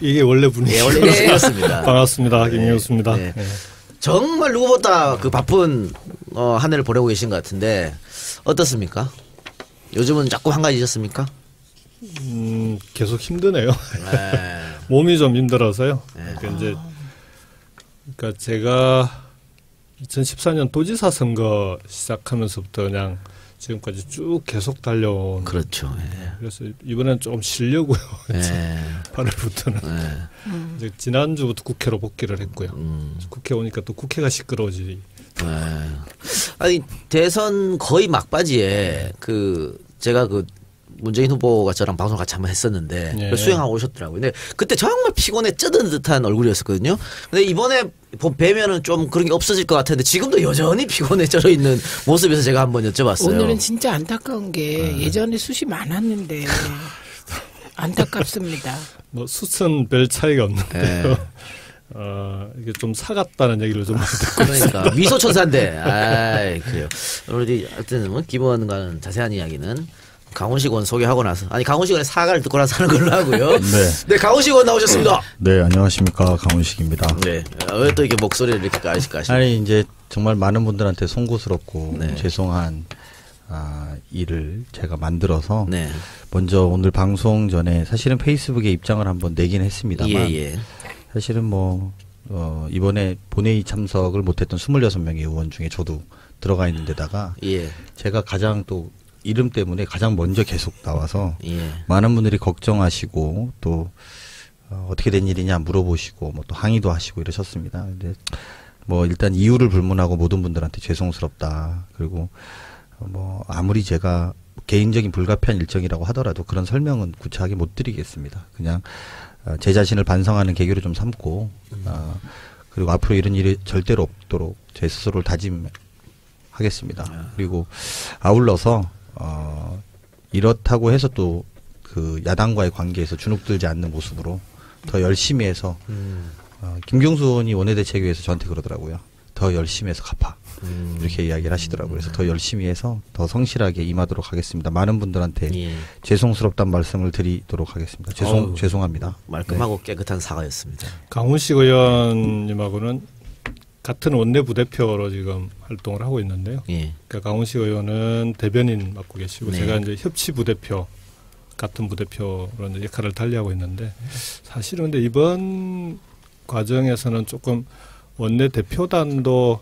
이게 원래 분위기. 네, 원래 이렇습니다. 반갑습니다. 김경수입니다. 네. 네. 정말 누구보다 그 바쁜 한 해를 보내고 계신 것 같은데 어떻습니까? 요즘은 자꾸 한가해지셨습니까? 계속 힘드네요. 몸이 좀 힘들어서요. 그러니까 제가 2014년 도지사 선거 시작하면서부터 그냥 지금까지 쭉 계속 달려온. 그렇죠. 그래서 이번엔 좀 쉬려고요. 8월부터는. 이제 지난주부터 국회로 복귀를 했고요. 국회 오니까 또 국회가 시끄러워지. 아니 대선 거의 막바지에 제가 문재인 후보가 저랑 방송 같이 한번 했었는데 수행하고 오셨더라고요. 근데 그때 정말 피곤해 쩌든 듯한 얼굴이었었거든요. 근데 이번에 뵈면은 좀 그런 게 없어질 것 같은데 지금도 여전히 피곤해 쩔어 있는 모습에서 제가 한번 여쭤봤어요. 오늘은 진짜 안타까운 게 예전에 숫이 많았는데 안타깝습니다. 뭐 숫은 별 차이가 없는데요. 이게 좀 사갔다는 얘기를 좀 듣고 그러니까 미소천사인데. 그래요. 오늘 하여튼 뭐 김의원과는 자세한 이야기는 강훈식 의원 소개하고 나서 강훈식 의원의 사과를 듣고 나서 하는 걸로 하고요. 네, 강훈식 의원 나오셨습니다. 네, 안녕하십니까, 강훈식입니다. 네, 왜 또 이렇게 목소리를 이렇게 까실까? 아니 이제 정말 많은 분들한테 송구스럽고 죄송한 일을 제가 만들어서 먼저 오늘 방송 전에 사실은 페이스북에 입장을 한번 내긴 했습니다만 사실은 이번에 본회의 참석을 못했던 26명의 의원 중에 저도 들어가 있는 데다가 제가 가장 또 이름 때문에 가장 먼저 계속 나와서 많은 분들이 걱정하시고 또 어떻게 된 일이냐 물어보시고 또 항의도 하시고 이러셨습니다. 근데 일단 이유를 불문하고 모든 분들한테 죄송스럽다. 그리고 아무리 제가 개인적인 불가피한 일정이라고 하더라도 그런 설명은 구체하게 못 드리겠습니다. 그냥 제 자신을 반성하는 계기로 좀 삼고 그리고 앞으로 이런 일이 절대로 없도록 제 스스로를 다짐하겠습니다. 그리고 아울러서 이렇다고 해서 또 야당과의 관계에서 주눅들지 않는 모습으로 더 열심히 해서 김경수 의원이 원내대책위에서 저한테 그러더라고요. 더 열심히 해서 갚아. 이렇게 이야기를 하시더라고요. 그래서 더 열심히 해서 더 성실하게 임하도록 하겠습니다. 많은 분들한테 죄송스럽다는 말씀을 드리도록 하겠습니다. 죄송합니다. 말끔하고 깨끗한 사과였습니다. 강훈식 의원님하고는 같은 원내 부대표로 지금 활동을 하고 있는데요. 그러니까 강훈식 의원은 대변인 맡고 계시고 제가 이제 협치 부대표 같은 부대표로 이제 역할을 달리하고 있는데 사실은 근데 이번 과정에서는 조금 원내 대표단도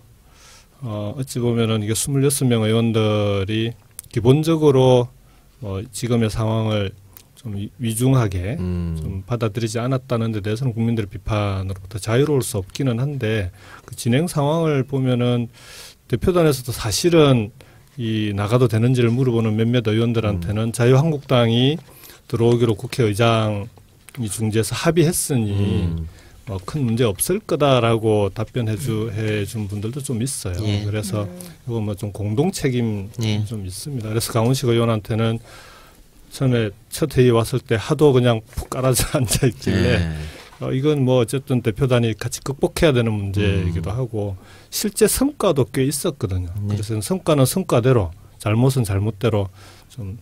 어찌 보면은 이게 26명 의원들이 기본적으로 지금의 상황을 좀 위중하게 좀 받아들이지 않았다는 데 대해서는 국민들의 비판으로부터 자유로울 수 없기는 한데 그 진행 상황을 보면은 대표단에서도 사실은 나가도 되는지를 물어보는 몇몇 의원들한테는 자유한국당이 들어오기로 국회의장이 중재해서 합의했으니 큰 문제 없을 거다라고 답변해 준 분들도 좀 있어요. 그래서 이거 좀 공동 책임이 좀 있습니다. 그래서 강훈식 의원한테는 처음에 첫 회의 왔을 때 하도 그냥 푹 깔아져 앉아 있길래 이건 어쨌든 대표단이 같이 극복해야 되는 문제이기도 하고 실제 성과도 꽤 있었거든요. 그래서 성과는 성과대로 잘못은 잘못대로 좀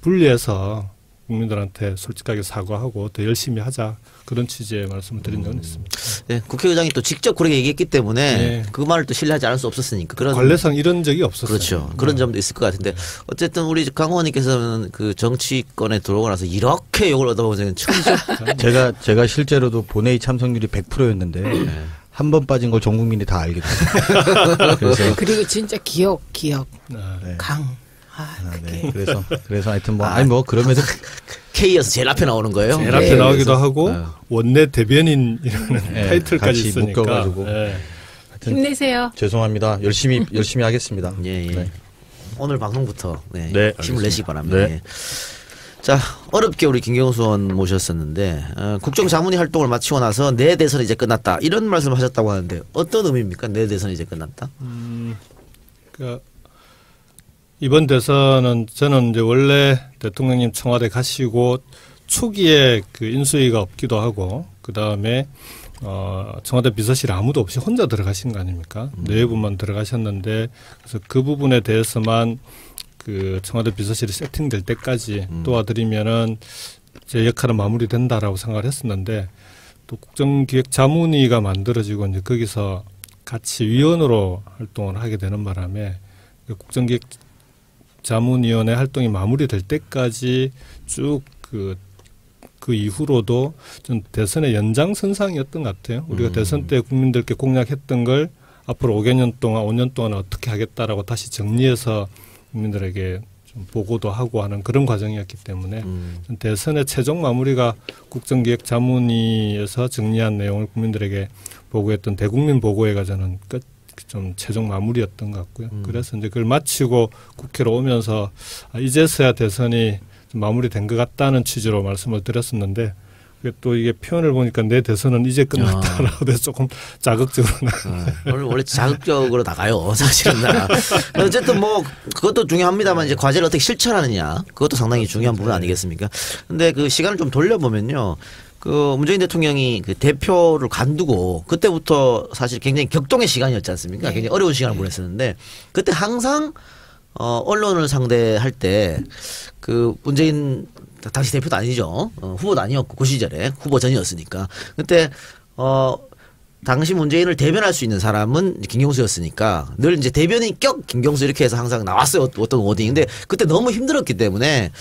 분리해서 국민들한테 솔직하게 사과하고 더 열심히 하자 그런 취지의 말씀을 드린 적은 있습니다. 네, 국회의장이 또 직접 그렇게 얘기했기 때문에 그 말을 또 신뢰하지 않을 수 없었으니까 그런 관례상 이런 적이 없었어요. 그렇죠. 그런 점도 있을 것 같은데 어쨌든 우리 강 의원님께서는 그 정치권에 들어오고 나서 이렇게 욕을 얻어본 적은 처음이죠. 제가 실제로도 본회의 참석률이 100%였는데 한 번 빠진 걸 전 국민이 다 알게 됐어요. 그리고 진짜 기억 강. 네. 그래서 하여튼 그러면서 K에서 제일 앞에 나오는 거예요. 제일 앞에 나오기도 하고 원내 대변인이라는 타이틀까지 있으니까. 묶여가지고. 힘내세요. 죄송합니다. 열심히 하겠습니다. 오늘 방송부터 힘을 내시기 바랍니다. 자, 어렵게 우리 김경수 의원 모셨었는데 국정자문위 활동을 마치고 나서 내 대선이 이제 끝났다 이런 말씀을 하셨다고 하는데 어떤 의미입니까? 내 대선이 이제 끝났다? 그러니까 이번 대선은 저는 이제 원래 대통령님 청와대 가시고 초기에 그 인수위가 없기도 하고 그 다음에 청와대 비서실 아무도 없이 혼자 들어가신 거 아닙니까? 내부만 들어가셨는데 그래서 그 부분에 대해서만 그 청와대 비서실이 세팅될 때까지 도와드리면은 제 역할은 마무리된다라고 생각을 했었는데 또 국정기획자문위가 만들어지고 이제 거기서 같이 위원으로 활동을 하게 되는 바람에 국정기획자문위원회 활동이 마무리될 때까지 쭉 그 이후로도 좀 대선의 연장선상이었던 것 같아요. 우리가 대선 때 국민들께 공약했던 걸 앞으로 5개년 동안, 5년 동안 어떻게 하겠다라고 다시 정리해서 국민들에게 좀 보고도 하고 하는 그런 과정이었기 때문에 대선의 최종 마무리가 국정기획자문위에서 정리한 내용을 국민들에게 보고했던 대국민 보고회가 저는 좀 최종 마무리였던 것 같고요. 그래서 이제 그걸 마치고 국회로 오면서 이제서야 대선이 좀 마무리된 것 같다는 취지로 말씀을 드렸었는데 또 이게 표현을 보니까 내 대선은 이제 끝났다라고 해서 조금 자극적으로 원래 자극적으로 나가요. 사실은. 어쨌든 뭐 그것도 중요합니다만 이제 과제를 어떻게 실천하느냐 그것도 상당히 중요한 부분 아니겠습니까? 근데 그 시간을 좀 돌려보면요. 그 문재인 대통령이 그 대표를 관두고 그때부터 사실 굉장히 격동의 시간이었지 않습니까? 굉장히 어려운 시간을 보냈었는데 그때 항상 언론을 상대할 때 그 문재인 당시 대표도 아니죠. 후보도 아니었고 그 시절에 후보 전이었으니까 그때 당시 문재인을 대변할 수 있는 사람은 김경수였으니까 늘 이제 대변인 격 김경수 이렇게 해서 항상 나왔어요. 어떤 워딩인데 그때 너무 힘들었기 때문에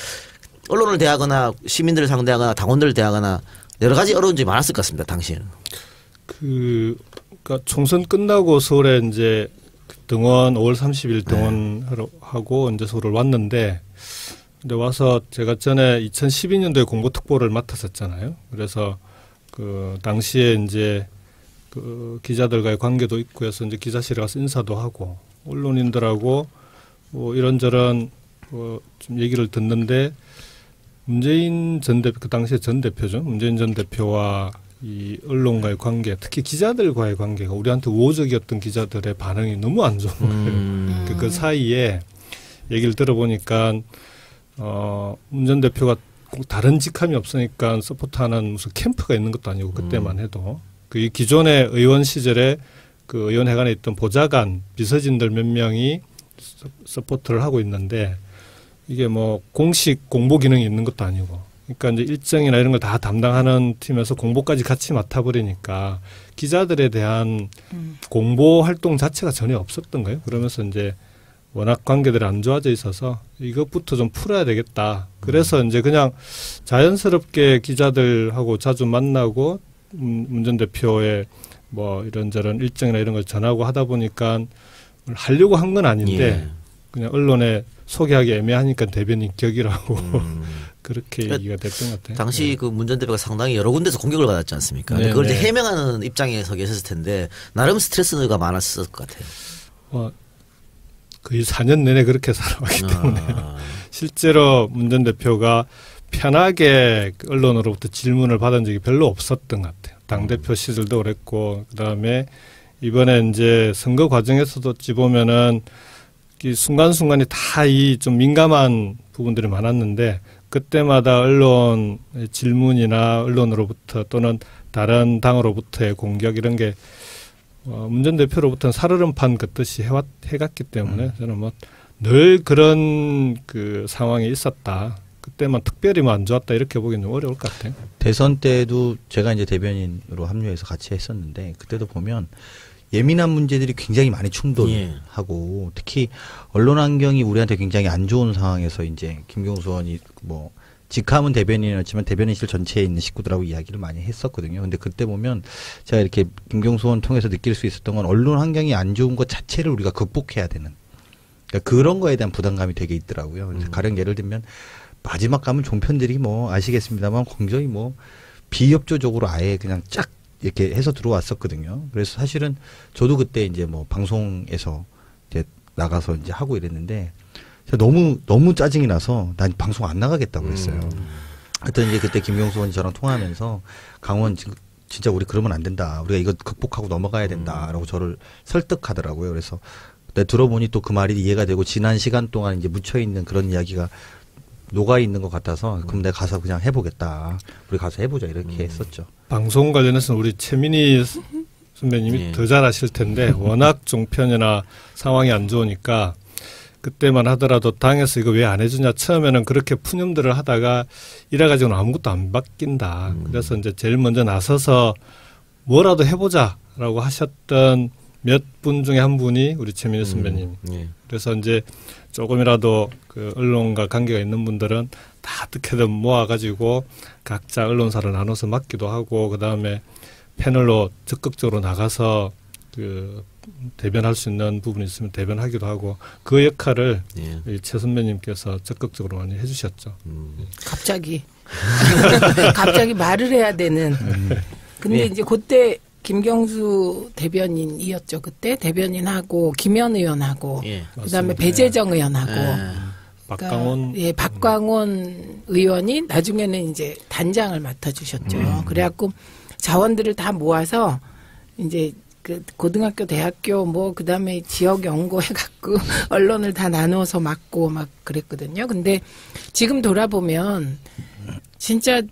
언론을 대하거나 시민들을 상대하거나 당원들을 대하거나 여러 가지 어려운 점이 많았을 것 같습니다. 당시에는. 그러니까 총선 끝나고 서울에 이제 등원 5월 30일 등원하러 하고 이제 서울을 왔는데 근데 와서 제가 전에 2012년도에 공보특보를 맡았었잖아요. 그래서 그 당시에 이제 그 기자들과의 관계도 있고 해서 이제 기자실에 가서 인사도 하고 언론인들하고 뭐 이런저런 좀 얘기를 듣는데 문재인 전 대표 그 당시에 전 대표죠. 문재인 전 대표와 이 언론과의 관계, 특히 기자들과의 관계가 우리한테 우호적이었던 기자들의 반응이 너무 안 좋은 거예요. 그 사이에 얘기를 들어보니까 문 전 대표가 꼭 다른 직함이 없으니까 서포트하는 무슨 캠프가 있는 것도 아니고 그때만 해도 그 기존의 의원 시절에 그 의원회관에 있던 보좌관 비서진들 몇 명이 서포트를 하고 있는데 이게 뭐 공식 공보 기능이 있는 것도 아니고 그러니까 이제 일정이나 이런 걸 다 담당하는 팀에서 공보까지 같이 맡아버리니까 기자들에 대한 공보 활동 자체가 전혀 없었던 거예요. 그러면서 이제 워낙 관계들이 안 좋아져 있어서 이것부터 좀 풀어야 되겠다. 그래서 이제 그냥 자연스럽게 기자들하고 자주 만나고 문 전 대표의 뭐 이런저런 일정이나 이런 걸 전하고 하다 보니까 하려고 한 건 아닌데 그냥 언론에 소개하기 애매하니까 대변인 격이라고 그렇게 얘기가 됐던 것 같아요. 당시 그 문 전 대표가 상당히 여러 군데서 공격을 받았지 않습니까? 그걸 이제 해명하는 입장에 서 계셨을 텐데 나름 스트레스가 많았을 것 같아요. 거의 4년 내내 그렇게 살아왔기 때문에 실제로 문 전 대표가 편하게 언론으로부터 질문을 받은 적이 별로 없었던 것 같아요. 당대표 시절도 그랬고 그다음에 이번에 이제 선거 과정에서도 어찌 보면은 이 순간순간이 다 이 좀 민감한 부분들이 많았는데 그때마다 언론 질문이나 언론으로부터 또는 다른 당으로부터의 공격 이런 게 문 전 대표로부터는 살얼음판 긋듯이 해갔기 때문에 저는 뭐 늘 그런 그 상황이 있었다. 그때만 특별히 뭐 안 좋았다 이렇게 보기는 좀 어려울 것 같아요. 대선 때도 제가 이제 대변인으로 합류해서 같이 했었는데 그때도 보면 예민한 문제들이 굉장히 많이 충돌하고 특히 언론 환경이 우리한테 굉장히 안 좋은 상황에서 이제 김경수 의원이 뭐 직함은 대변인이었지만 대변인실 전체에 있는 식구들하고 이야기를 많이 했었거든요. 근데 그때 보면 제가 이렇게 김경수 의원 통해서 느낄 수 있었던 건 언론 환경이 안 좋은 것 자체를 우리가 극복해야 되는 그러니까 그런 거에 대한 부담감이 되게 있더라고요. 가령 예를 들면 마지막 가면 종편들이 뭐 아시겠습니다만 굉장히 뭐 비협조적으로 아예 그냥 쫙 이렇게 해서 들어왔었거든요. 그래서 사실은 저도 그때 이제 뭐 방송에서 이제 나가서 이제 하고 이랬는데 너무 짜증이 나서 난 방송 안 나가겠다고 그랬어요. 하여튼 이제 그때 김경수 의원이 저랑 통화하면서 강원 진짜 우리 그러면 안 된다. 우리가 이거 극복하고 넘어가야 된다라고 저를 설득하더라고요. 그래서 내가 들어보니 또 그 말이 이해가 되고 지난 시간 동안 이제 묻혀 있는 그런 이야기가 녹아 있는 것 같아서 그럼 내가 가서 그냥 해보겠다. 우리 가서 해보자 이렇게 했었죠. 방송 관련해서는 우리 최민희 선배님이 더 잘 아실 텐데 워낙 종편이나 상황이 안 좋으니까 그때만 하더라도 당에서 이거 왜 안 해주냐 처음에는 그렇게 푸념들을 하다가 이래가지고는 아무것도 안 바뀐다. 그래서 이제 제일 먼저 나서서 뭐라도 해보자라고 하셨던 몇 분 중에 한 분이 우리 최민희 선배님. 그래서 이제 조금이라도 그 언론과 관계가 있는 분들은 다 어떻게든 모아가지고 각자 언론사를 나눠서 맡기도 하고 그 다음에 패널로 적극적으로 나가서 그 대변할 수 있는 부분이 있으면 대변하기도 하고 그 역할을 최 선배님께서 적극적으로 많이 해주셨죠. 갑자기 말을 해야 되는. 근데 이제 그때 김경수 대변인이었죠. 그때 대변인하고 김현 의원하고 그다음에 배재정 의원하고 박광원 박광원 의원이 나중에는 이제 단장을 맡아주셨죠. 그래갖고 자원들을 다 모아서 이제 그 고등학교, 대학교 뭐 그다음에 지역 연구해갖고 언론을 다 나누어서 맡고 막 그랬거든요. 근데 지금 돌아보면 진짜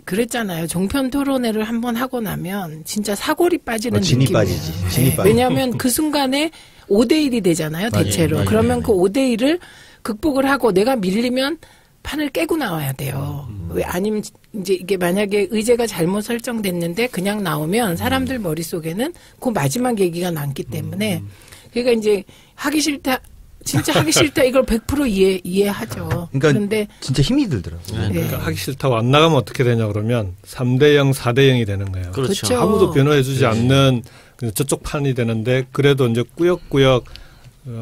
그랬잖아요. 종편 토론회를 한번 하고 나면 진짜 사골이 빠지는 진이 느낌이에요. 빠지지. 진이 빠지지. 왜냐하면 그 순간에 5대1이 되잖아요. 대체로. 맞아요. 그러면 그 5대1을 극복을 하고 내가 밀리면 판을 깨고 나와야 돼요. 왜 아니면 이제 이게 만약에 의제가 잘못 설정됐는데 그냥 나오면 사람들 머릿속에는 그 마지막 얘기가 남기 때문에 그러니까 이제 하기 싫다. 진짜 하기 싫다 이걸 100% 이해하죠. 그러니까 그런데 진짜 힘이 들더라고요. 네. 그러니까 하기 싫다고 안 나가면 어떻게 되냐 그러면 3대0, 4대0이 되는 거예요. 그렇죠. 아무도 변호해주지 않는 저쪽 판이 되는데 그래도 이제 꾸역꾸역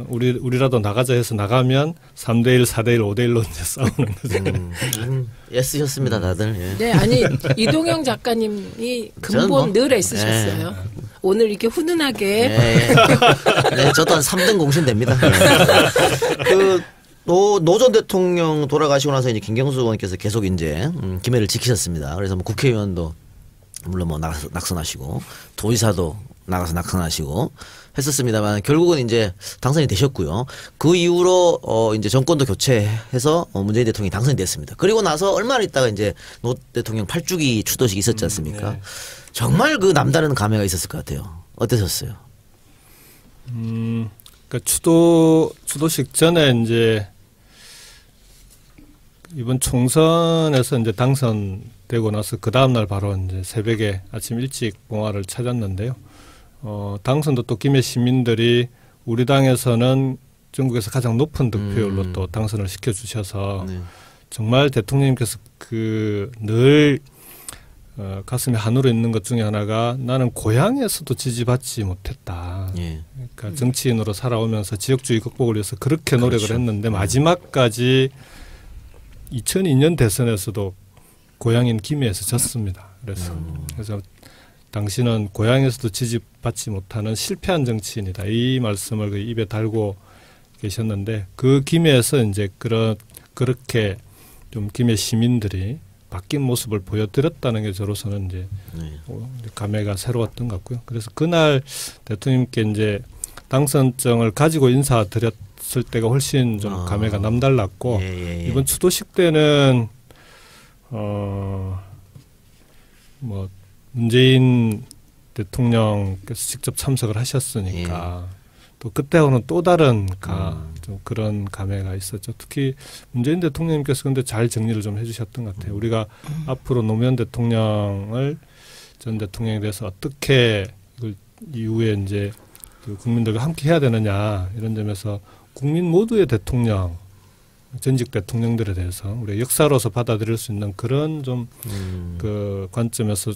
우리라도 나가자 해서 나가면 3대1, 4대1, 5대1로 이제 싸우는 거죠. 애쓰셨습니다, 다들. 예. 네, 아니 이동영 작가님이 근본 늘 애쓰셨어요. 오늘 이렇게 훈훈하게. 네, 저도 한 3등 공신 됩니다. 그 노 전 대통령 돌아가시고 나서 이제 김경수 의원께서 계속 이제 기매를 지키셨습니다. 그래서 뭐 국회의원도 물론 뭐 낙선하시고 도지사도 나가서 낙선하시고 했었습니다만 결국은 이제 당선이 되셨고요. 그 이후로 이제 정권도 교체해서 문재인 대통령이 당선이 됐습니다. 그리고 나서 얼마나 있다가 이제 노 대통령 8주기 추도식이 있었지 않습니까? 네. 정말 그 남다른 감회가 있었을 것 같아요. 어떠셨어요? 그러니까 추도식 전에 이제 이번 총선에서 이제 당선되고 나서 그 다음 날 바로 이제 새벽에 아침 일찍 봉화를 찾았는데요. 당선도 또 김해 시민들이 우리 당에서는 전국에서 가장 높은 득표율로 또 당선을 시켜주셔서 정말 대통령님께서 늘 가슴에 한으로 있는 것 중에 하나가 나는 고향에서도 지지받지 못했다. 그러니까 정치인으로 살아오면서 지역주의 극복을 위해서 그렇게 노력을 했는데 마지막까지 2002년 대선에서도 고향인 김해에서 졌습니다. 그래서 당신은 고향에서도 지지받지 못하는 실패한 정치인이다. 이 말씀을 입에 달고 계셨는데 그 김해에서 이제 그렇게 좀 김해 시민들이 바뀐 모습을 보여드렸다는 게 저로서는 이제 감회가 새로웠던 것 같고요. 그래서 그날 대통령님께 이제 당선증을 가지고 인사드렸을 때가 훨씬 좀 감회가 남달랐고 이번 추도식 때는 뭐 문재인 대통령께서 직접 참석을 하셨으니까 또 그때하고는 또 다른 좀 그런 감회가 있었죠. 특히 문재인 대통령님께서 근데 잘 정리를 좀 해주셨던 것 같아요. 우리가 앞으로 노무현 대통령을 전 대통령에 대해서 어떻게 이후에 이제 국민들과 함께 해야 되느냐 이런 점에서 국민 모두의 대통령, 전직 대통령들에 대해서 우리가 역사로서 받아들일 수 있는 그런 좀 그 관점에서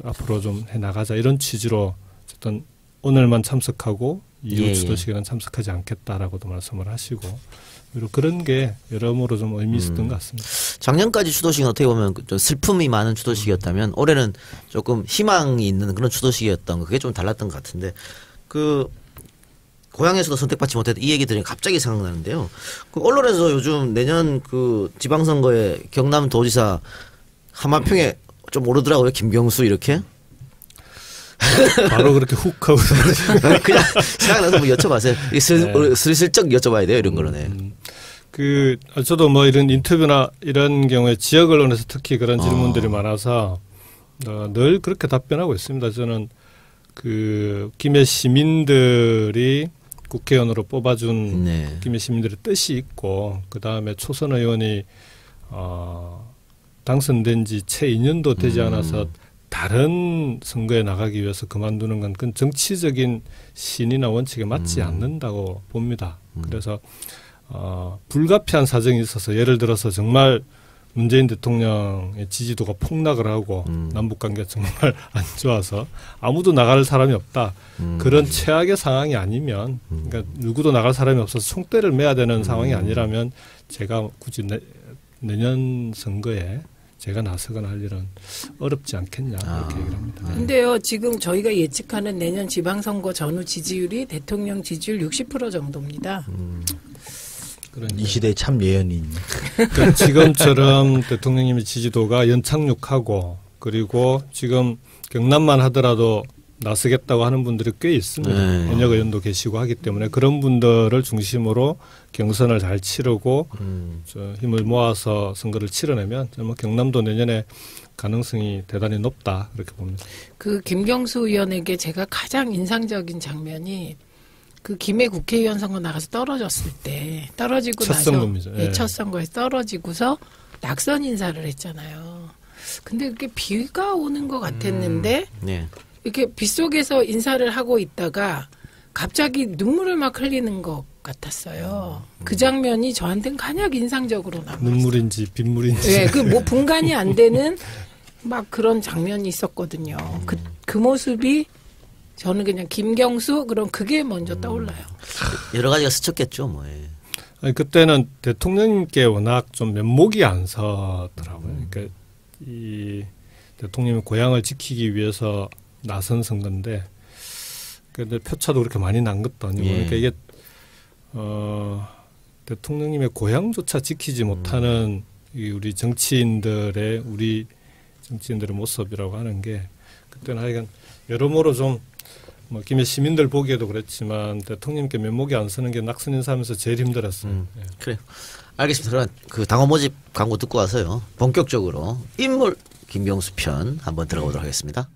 앞으로 좀 해나가자 이런 취지로 어쨌든 오늘만 참석하고 이후 추도식에는 참석하지 않겠다라고도 말씀을 하시고 그런 게 여러모로 좀 의미 있었던 것 같습니다. 작년까지 추도식은 어떻게 보면 좀 슬픔이 많은 추도식이었다면 올해는 조금 희망이 있는 그런 추도식이었던 거 그게 좀 달랐던 것 같은데 그 고향에서도 선택받지 못했다 이 얘기 들으니 갑자기 생각나는데요. 그 언론에서 요즘 내년 그 지방선거에 경남도지사 하마평에 좀 오르더라고요. 김경수 이렇게. 바로 그렇게 훅 하고 그냥 생각나서 뭐 여쭤봐세요. 슬슬쩍 여쭤봐야 돼요. 이런 거는. 저도 뭐 이런 인터뷰나 이런 경우에 지역 언론에서 특히 그런 질문들이 많아서 늘 그렇게 답변하고 있습니다. 저는 김해 시민들이 국회의원으로 뽑아준 김해 시민들의 뜻이 있고 그 다음에 초선 의원이 당선된 지 채 2년도 되지 않아서 다른 선거에 나가기 위해서 그만두는 건 그건 정치적인 신이나 원칙에 맞지 않는다고 봅니다. 그래서 불가피한 사정이 있어서 예를 들어서 정말 문재인 대통령의 지지도가 폭락을 하고 남북관계가 정말 안 좋아서 아무도 나갈 사람이 없다. 그런 최악의 상황이 아니면 그러니까 누구도 나갈 사람이 없어서 총대를 매야 되는 상황이 아니라면 제가 굳이 내년 선거에 제가 나서거나 할 일은 어렵지 않겠냐 이렇게 얘기를 합니다. 근데요 지금 저희가 예측하는 내년 지방선거 전후 지지율이 대통령 지지율 60% 정도입니다. 이 시대의 참 예언인. 그러니까 지금처럼 대통령님의 지지도가 연착륙하고 그리고 지금 경남만 하더라도 나서겠다고 하는 분들이 꽤 있습니다. 현역 의원도 계시고 하기 때문에 그런 분들을 중심으로 경선을 잘 치르고 힘을 모아서 선거를 치러내면 경남도 내년에 가능성이 대단히 높다 이렇게 봅니다. 그 김경수 의원에게 제가 가장 인상적인 장면이 그 김해 국회의원 선거 나가서 떨어졌을 때 떨어지고 첫 나서 선거입니다. 첫 선거에서 떨어지고서 낙선 인사를 했잖아요. 근데 그게 비가 오는 것 같았는데 이렇게 빗속에서 인사를 하고 있다가 갑자기 눈물을 막 흘리는 것 같았어요. 그 장면이 저한테는 가장 인상적으로 남았어요. 눈물인지 빗물인지. 네, 그 뭐 분간이 안 되는 막 그런 장면이 있었거든요. 그 모습이 저는 그냥 김경수 그럼 그게 먼저 떠올라요. 여러 가지가 스쳤겠죠, 뭐. 아니, 그때는 대통령님께 워낙 좀 면목이 안 서더라고요. 그러니까 이 대통령의 고향을 지키기 위해서 나선 선거인데, 근데 표차도 그렇게 많이 난 것도 아니고, 그러니까 이게 대통령님의 고향조차 지키지 못하는 우리 정치인들의 모습이라고 하는 게 그때는 하여간 여러모로 좀 뭐 김해 시민들 보기에도 그랬지만 대통령님께 면목이 안 서는 게 낙선 인사하면서 제일 힘들었어요. 그래요. 알겠습니다. 그럼 그 당원 모집 광고 듣고 와서요. 본격적으로 인물 김경수 편 한번 들어보도록 하겠습니다.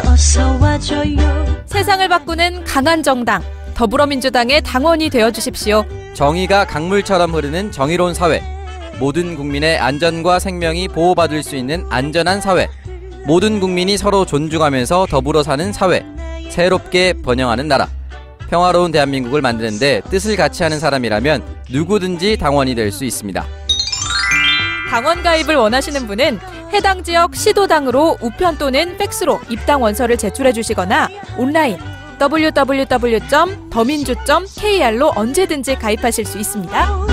어서 와줘요. 세상을 바꾸는 강한 정당 더불어민주당의 당원이 되어주십시오. 정의가 강물처럼 흐르는 정의로운 사회, 모든 국민의 안전과 생명이 보호받을 수 있는 안전한 사회, 모든 국민이 서로 존중하면서 더불어 사는 사회, 새롭게 번영하는 나라, 평화로운 대한민국을 만드는데 뜻을 같이 하는 사람이라면 누구든지 당원이 될 수 있습니다. 당원 가입을 원하시는 분은 해당 지역 시도당으로 우편 또는 팩스로 입당 원서를 제출해 주시거나 온라인 www.더민주.kr로 언제든지 가입하실 수 있습니다.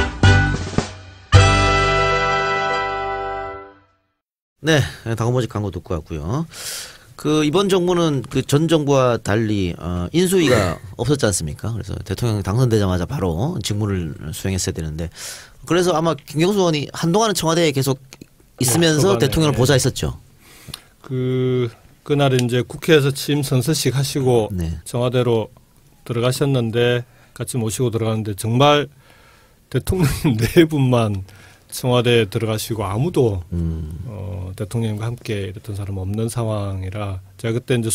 네, 당원 모집 광고 듣고 왔고요. 그 이번 정부는 그 전 정부와 달리 인수위가 없었지 않습니까? 그래서 대통령이 당선되자마자 바로 직무를 수행했어야 되는데 그래서 아마 김경수 의원이 한동안은 청와대에 계속 있으면서 대통령을 보좌했었죠. 그날 이제 국회에서 취임 선서식 하시고 청와대로 들어가셨는데 같이 모시고 들어갔는데 정말 대통령님 네 분만 청와대에 들어가시고 아무도 대통령님과 함께 이랬던 사람 없는 상황이라 제가 그때 이제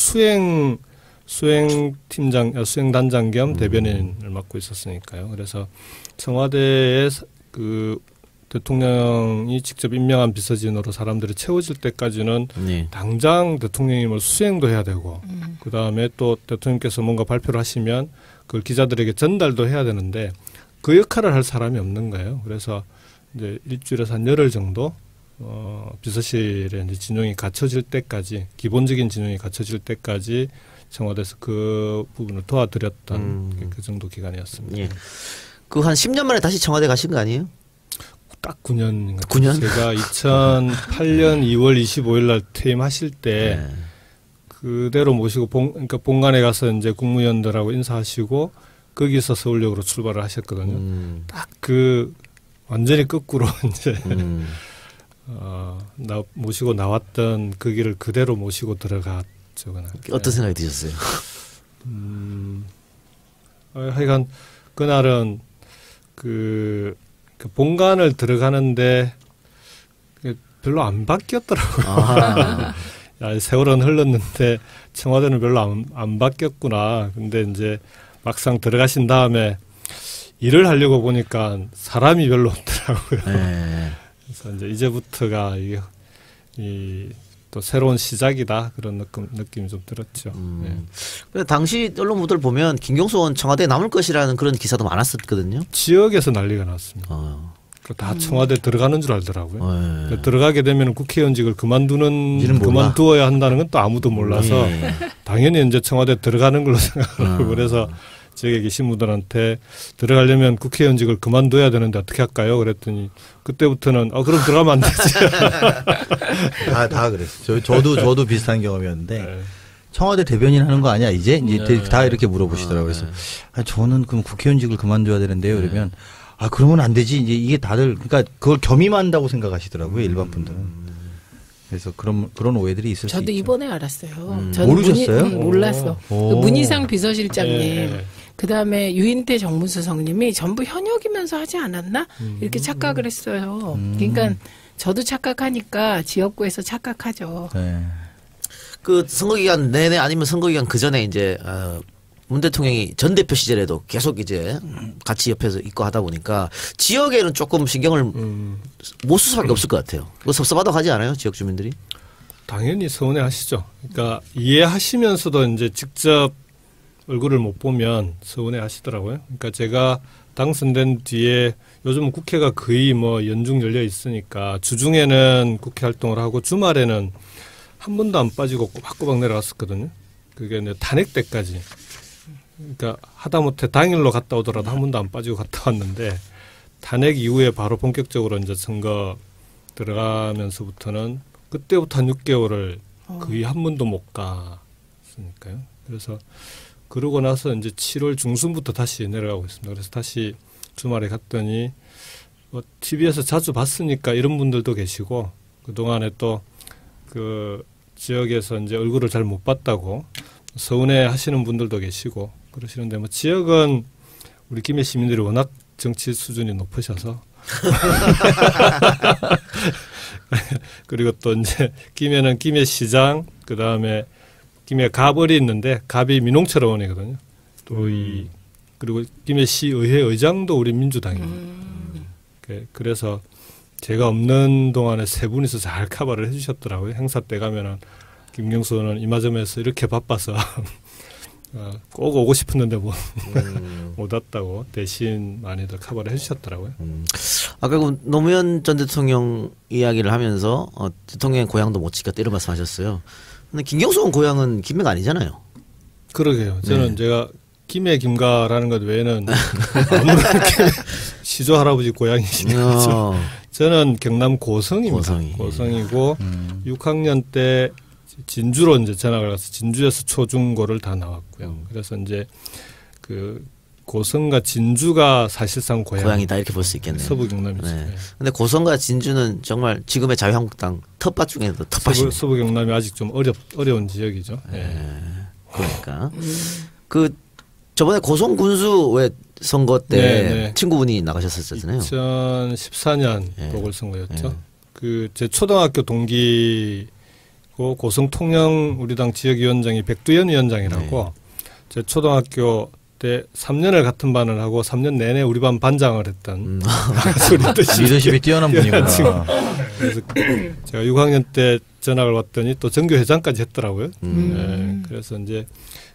수행단장 겸 대변인을 맡고 있었으니까요. 그래서 청와대에 그 대통령이 직접 임명한 비서진으로 사람들이 채워질 때까지는 당장 대통령님을 수행도 해야 되고 그 다음에 또 대통령께서 뭔가 발표를 하시면 그걸 기자들에게 전달도 해야 되는데 그 역할을 할 사람이 없는 거예요. 그래서 이제 일주일에서 한 열흘 정도 비서실에 이제 진용이 갖춰질 때까지 기본적인 진용이 갖춰질 때까지 청와대에서 그 부분을 도와드렸던 그 정도 기간이었습니다. 그 한 10년 만에 다시 청와대 가신 거 아니에요? 딱 9년. 9년? 제가 2008년 2월 25일 날 퇴임하실 때 그대로 모시고 그러니까 본관에 가서 이제 국무위원들하고 인사하시고 거기서 서울역으로 출발을 하셨거든요. 딱 그 완전히 거꾸로 이제 모시고 나왔던 그 길을 그대로 모시고 들어갔죠. 그날. 어떤 생각이 드셨어요? 하여간 그날은 그 본관을 들어가는데 별로 안 바뀌었더라고요. 야, 세월은 흘렀는데 청와대는 별로 안 바뀌었구나. 근데 이제 막상 들어가신 다음에 일을 하려고 보니까 사람이 별로 없더라고요. 그래서 이제 이제부터가 또 새로운 시작이다 그런 느낌이 좀 들었죠. 네. 당시 언론 보도를 보면 김경수 의원 청와대에 남을 것이라는 그런 기사도 많았었거든요. 지역에서 난리가 났습니다. 다 청와대 들어가는 줄 알더라고요. 그러니까 들어가게 되면 국회의원직을 그만두어야 한다는 건 또 아무도 몰라서 당연히 이제 청와대 들어가는 걸로 생각하고 그래서 지역에 계신 분들한테 들어가려면 국회의원직을 그만둬야 되는데 어떻게 할까요? 그랬더니 그때부터는 그럼 들어가면 안 되지. 다 그랬어요. 저도 비슷한 경험이었는데 청와대 대변인 하는 거 아니야 이제 다 이렇게 물어보시더라고요. 그래서 저는 그럼 국회의원직을 그만둬야 되는데요. 그러면 그러면 안 되지. 이제 이게 다들 그러니까 그걸 겸임한다고 생각하시더라고요. 일반 분들은. 그래서 그런 오해들이 있을 수 있죠. 저도 이번에 알았어요. 모르셨어요? 몰랐어. 그 문희상 비서실장님, 그다음에 유인태 정무수석님이 전부 현역이면서 하지 않았나? 이렇게 착각을 했어요. 그러니까 저도 착각하니까 지역구에서 착각하죠. 네. 그 선거기간 내내 아니면 선거기간 그 전에 이제 문 대통령이 전 대표 시절에도 계속 이제 같이 옆에서 있고 하다 보니까 지역에는 조금 신경을 못 쓸 수밖에 없을 것 같아요. 그거 섭섭하다고 하지 않아요? 지역 주민들이? 당연히 서운해 하시죠. 그러니까 이해하시면서도 이제 직접 얼굴을 못 보면 서운해 하시더라고요. 그러니까 제가 당선된 뒤에 요즘 국회가 거의 뭐 연중 열려 있으니까 주중에는 국회 활동을 하고 주말에는 한 번도 안 빠지고 꼬박꼬박 내려갔었거든요. 그게 이제 탄핵 때까지. 그러니까 하다못해 당일로 갔다 오더라도 한 번도 안 빠지고 갔다 왔는데 탄핵 이후에 바로 본격적으로 이제 선거 들어가면서부터는 그때부터 한 6개월을 거의 한 번도 못 갔으니까요. 그래서 그러고 나서 이제 7월 중순부터 다시 내려가고 있습니다. 그래서 다시 주말에 갔더니 TV에서 자주 봤으니까 이런 분들도 계시고 그동안에 또 그 지역에서 이제 얼굴을 잘 못 봤다고 서운해 하시는 분들도 계시고 그러시는데 뭐 지역은 우리 김해 시민들이 워낙 정치 수준이 높으셔서 그리고 또 이제 김해는 김해시장 그다음에 김해 갑을이 있는데 갑이 민홍철의원이거든요. 또 그리고 김해시의회 의장도 우리 민주당입니다. 그래서 제가 없는 동안에 세 분이서 잘 커버를 해주셨더라고요. 행사 때 가면은 김경수 의원은 이마점에서 이렇게 바빠서 꼭 오고 싶었는데 못 왔다고 대신 많이들 커버를 해주셨더라고요. 아까 그 노무현 전 대통령 이야기를 하면서 대통령의 고향도 못 지켰다 이런 말씀하셨어요. 근데 김경수 의원 고향은 김해가 아니잖아요. 그러게요. 저는 제가 김해 김가라는 것 외에는 아무런 시조 할아버지 고향이시죠. 저는 경남 고성입니다. 고성이고 6학년 때 진주로 이제 전학을 가서 진주에서 초중고를 다 나왔고요. 그래서 이제 그 고성과 진주가 사실상 고향이다 이렇게 볼 수 있겠네요. 서부 경남이죠. 네. 근데 고성과 진주는 정말 지금의 자유한국당 텃밭 중에도 텃밭이네요. 서부 경남이 아직 좀 어려운 지역이죠. 그러니까 그 저번에 고성 군수 왜 선거 때 친구분이 나가셨었잖아요. 2014년 보궐선거였죠. 그 제 초등학교 동기고 고성 통영 우리 당 지역위원장이 백두현 위원장이라고 제 초등학교 때 3년을 같은 반을 하고 3년 내내 우리 반 반장을 했던 리더십이 뛰어난 분이구나. 그래서 제가 6학년 때 전학을 왔더니 또 정교회장까지 했더라고요. 그래서 이제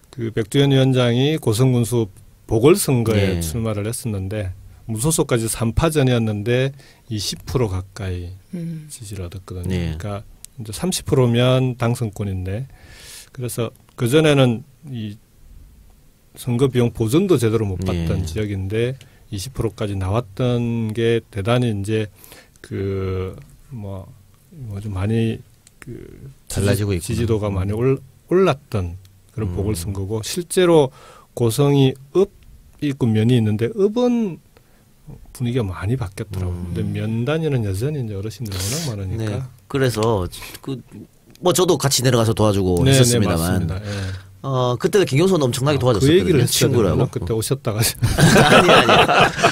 그 백두현 위원장이 고성군수 보궐선거에 출마를 했었는데 무소속까지 3파전이었는데 20% 가까이 지지를 얻었거든요. 그러니까 이제 30%면 당선권인데 그래서 그 전에는 이 선거 비용 보전도 제대로 못 받던 지역인데 20%까지 나왔던 게 대단히 이제 그 뭐 좀 많이 그 달라지고 있구나. 지지도가 많이 올랐던 그런 보궐선거고 실제로 고성이 읍 있고 면이 있는데 읍은 분위기가 많이 바뀌었더라고요. 근데 면 단위는 여전히 이제 어르신들이 워낙 많으니까. 그래서 뭐 저도 같이 내려가서 도와주고 했었습니다만 그때도 김경수는 엄청나게 도와줬었거든요. 그 얘기를 친구라고. 그때 오셨다가. 아니.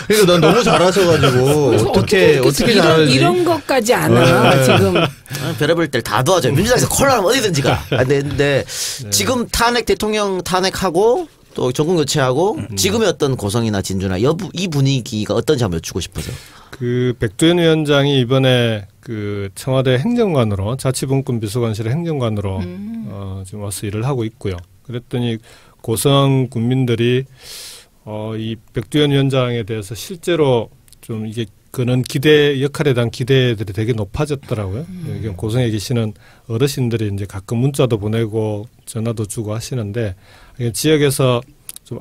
그래서 난 너무 잘하셔가지고 어떻게 잘하지? 이런 것까지 안 와. 지금. 별의별 때를 다 도와줘요. 민주당에서 콜라면 어디든지 가. 근데 지금 대통령 탄핵하고 또 정권 교체하고 지금의 어떤 고성이나 진주나 이 분위기가 어떤지 한번 여쭙고 싶어서. 그 백두현 위원장이 이번에 그 청와대 행정관으로 자치분권 비서관실의 행정관으로 지금 와서 일을 하고 있고요. 그랬더니 고성 군민들이 이 백두현 위원장에 대해서 실제로 좀 이게 그런 역할에 대한 기대들이 되게 높아졌더라고요. 고성에 계시는 어르신들이 이제 가끔 문자도 보내고 전화도 주고 하시는데 지역에서 좀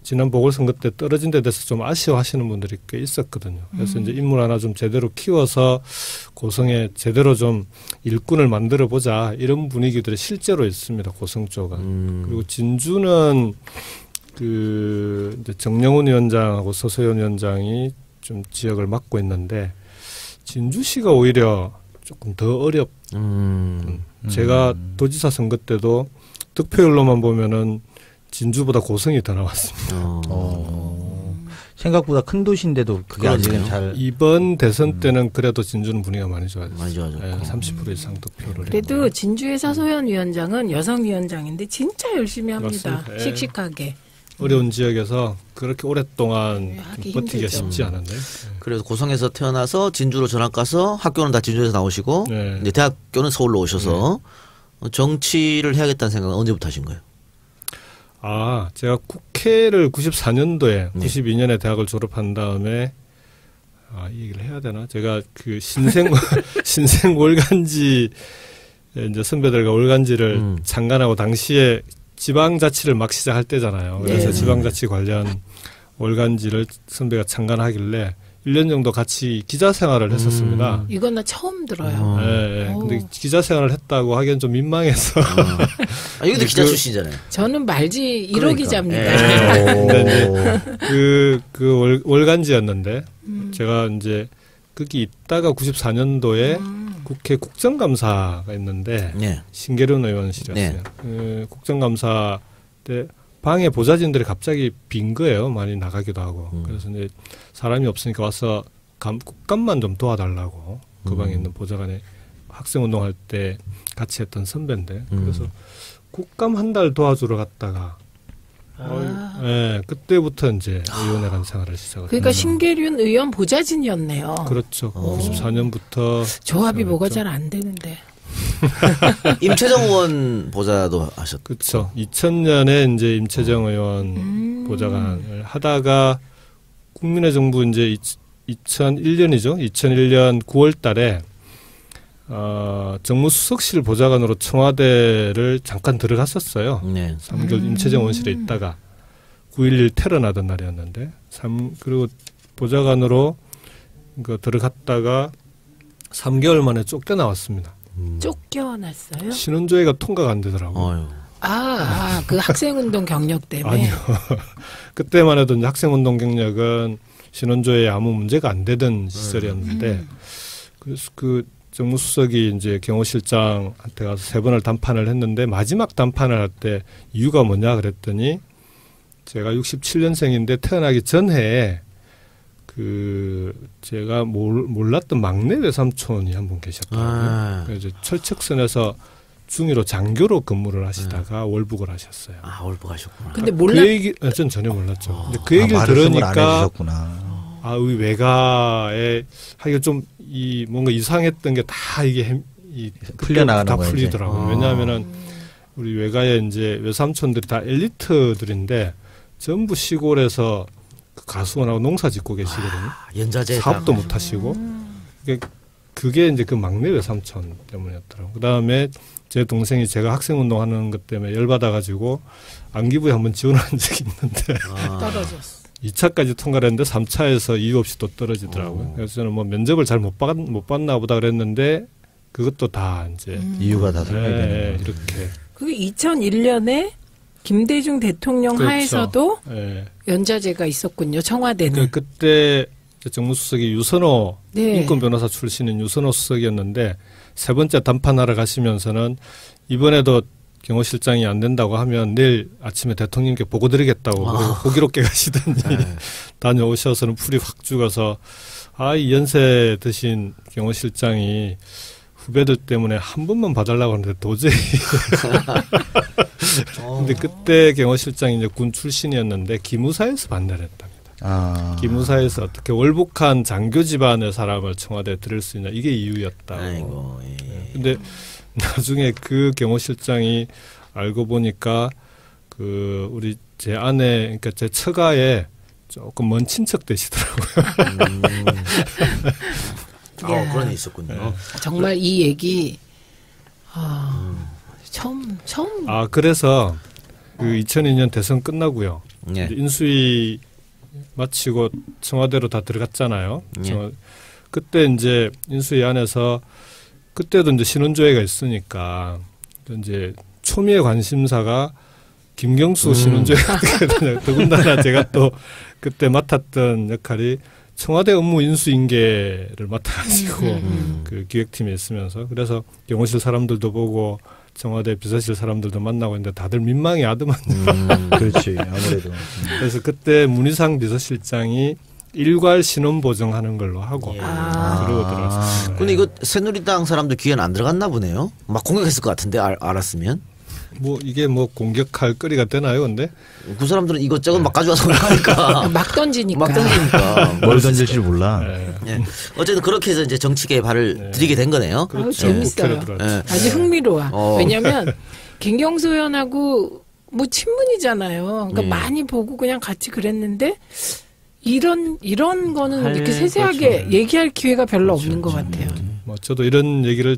지난 보궐선거 때 떨어진 데 대해서 좀 아쉬워하시는 분들이 꽤 있었거든요. 그래서 이제 인물 하나 좀 제대로 키워서 고성에 제대로 좀 일꾼을 만들어 보자 이런 분위기들이 실제로 있습니다. 고성 쪽은. 그리고 진주는 그 이제 정영훈 위원장하고 서소연 위원장이 좀 지역을 맡고 있는데 진주시가 오히려 조금 더 제가 도지사 선거 때도 득표율로만 보면은 진주보다 고성이 더 나왔습니다. 생각보다 큰 도시인데도 그게 아직은 잘. 이번 대선 때는 그래도 진주는 분위기가 많이 좋아졌어요. 많이 좋아졌고. 30% 이상 득표를. 그래도 진주의 서소연 위원장은 여성 위원장인데 진짜 열심히 합니다. 맞습니다. 씩씩하게. 어려운 지역에서 그렇게 오랫동안 버티기가 쉽지 않은데. 그래서 고성에서 태어나서 진주로 전학 가서 학교는 다 진주에서 나오시고 이제 대학교는 서울로 오셔서 정치를 해야겠다는 생각은 언제부터 하신 거예요? 제가 국회를 94년도에 92년에 대학을 졸업한 다음에 이 얘기를 해야 되나? 제가 그 신생 월간지 이제 선배들과 월간지를 창간하고 당시에 지방자치를 막 시작할 때잖아요. 그래서 지방자치 관련 월간지를 선배가 창간하길래 1년 정도 같이 기자 생활을 했었습니다. 이건 나 처음 들어요. 네, 근데 기자 생활을 했다고 하기엔 좀 민망해서. 이것도 기자 출신이잖아요. 저는 말지 1호 기자입니다. 그 월간지였는데 제가 이제 거기 있다가 94년도에 국회 국정감사가 있는데 신계륜 의원실이었어요. 국정감사 때 방에 보좌진들이 갑자기 빈 거예요. 많이 나가기도 하고. 그래서 이제 사람이 없으니까 와서 국감만 좀 도와달라고 그 방에 있는 보좌관에 학생운동할 때 같이 했던 선배인데 그래서 국감 한 달 도와주러 갔다가 그때부터 이제 의원회관 생활을 시작을 그러니까 신계륜 의원 보좌진이었네요. 그렇죠. 94년부터 조합이 뭐가 잘 안 되는데. 임채정 의원 보좌도 하셨죠. 그렇죠. 2000년에 이제 임채정 의원 보좌관을 하다가 국민의 정부 이제 2001년이죠. 2001년 9월달에 정무수석실 보좌관으로 청와대를 잠깐 들어갔었어요. 3개월 임채정 의원실에 있다가 9.11 테러 나던 날이었는데 그리고 보좌관으로 들어갔다가 3개월 만에 쫓겨나왔습니다. 쫓겨났어요? 신원조회가 통과가 안 되더라고요. 그 학생운동 경력 때문에? 아니요. 그때만 해도 이제 학생운동 경력은 신원조회에 아무 문제가 안 되던 시절이었는데 그래서 그 정무수석이 이제 경호실장한테 가서 3번을 담판을 했는데 마지막 담판을 할 때 이유가 뭐냐 그랬더니 제가 67년생인데 태어나기 전해에 제가 몰랐던 막내 외삼촌이 한 분 계셨더라고요. 그래서 철책선에서 중위로 장교로 근무를 하시다가 월북을 하셨어요. 월북 하셨구나. 근데 그 얘기, 전 전혀 몰랐죠. 근데 그 얘기를 들으니까, 우리 외가에, 하기가 좀, 뭔가 이상했던 게 다 이게, 풀려나가는 다 풀리더라고요. 왜냐하면은, 우리 외가에 이제 외삼촌들이 다 엘리트들인데, 전부 시골에서 가수원하고 농사 짓고 계시거든요. 연자제 사업도 못 하시고. 그게 이제 그 막내 외삼촌 때문이었더라고요. 그 다음에 제 동생이 제가 학생운동하는 것 때문에 열받아가지고 안기부에 한번 지원한 적이 있는데 떨어졌어. 2차까지 통과를 했는데 3차에서 이유 없이 또 떨어지더라고요. 그래서 저는 뭐 면접을 잘 못 봤나 보다 그랬는데 그것도 다 이제 이유가 다 설명되는 이렇게. 그게 2001년에 김대중 대통령 그렇죠. 하에서도 연좌제가 있었군요. 청와대는. 그때 정무수석이 유선호 인권 변호사 출신인 유선호 수석이었는데 3번째 담판하러 가시면서는 이번에도 경호실장이 안 된다고 하면 내일 아침에 대통령께 보고 드리겠다고 호기롭게 가시더니 다녀오셔서는 풀이 확 죽어서 이 연세 드신 경호실장이 후배들 때문에 한 번만 봐달라고 하는데 도저히 근데 그때 경호실장이 이제 군 출신이었는데 기무사에서 반대를 했답니다. 기무사에서 어떻게 월북한 장교 집안의 사람을 청와대에 들일 수 있냐 이게 이유였다. 아이고, 근데 나중에 그 경호실장이 알고 보니까 그 우리 제 아내 그러니까 제 처가에 조금 먼 친척 되시더라고요. 그런 게 있었군요. 네. 정말 이 얘기 처음. 그래서 그 2002년 대선 끝나고요. 네. 인수위 마치고 청와대로 다 들어갔잖아요. 네. 그때 이제 인수위 안에서 그때도 이제 신원조회가 있으니까 이제 초미의 관심사가 김경수 신원조회가 되거든요. 더군다나 제가 또 그때 맡았던 역할이 청와대 업무 인수인계를 맡아가지고 그 기획팀에 있으면서 그래서 경호실 사람들도 보고 청와대 비서실 사람들도 만나고 있는데 다들 민망이 아드만. 그렇지 아무래도. 그래서 그때 문희상 비서실장이 일괄 신원 보정하는 걸로 하고 그러고 들어왔습니다. 근데 이거 새누리당 사람들 귀에는 안 들어갔나 보네요. 막 공격했을 것 같은데 알았으면. 뭐 이게 뭐 공격할 거리가 되나요, 근데? 그 사람들은 이것저것 막 가져와서 그러니까 막 던지니까. 뭘 던질지 몰라. 네. 어쨌든 그렇게 해서 이제 정치계에 발을 들이게 된 거네요. 그렇죠. 재밌어요. 아주 흥미로워. 왜냐하면 김경수 의원하고 뭐 친문이잖아요. 그러니까 많이 보고 그냥 같이 그랬는데. 이런 거는 이렇게 세세하게 그렇죠. 얘기할 기회가 별로 없는 것 같아요. 뭐 저도 이런 얘기를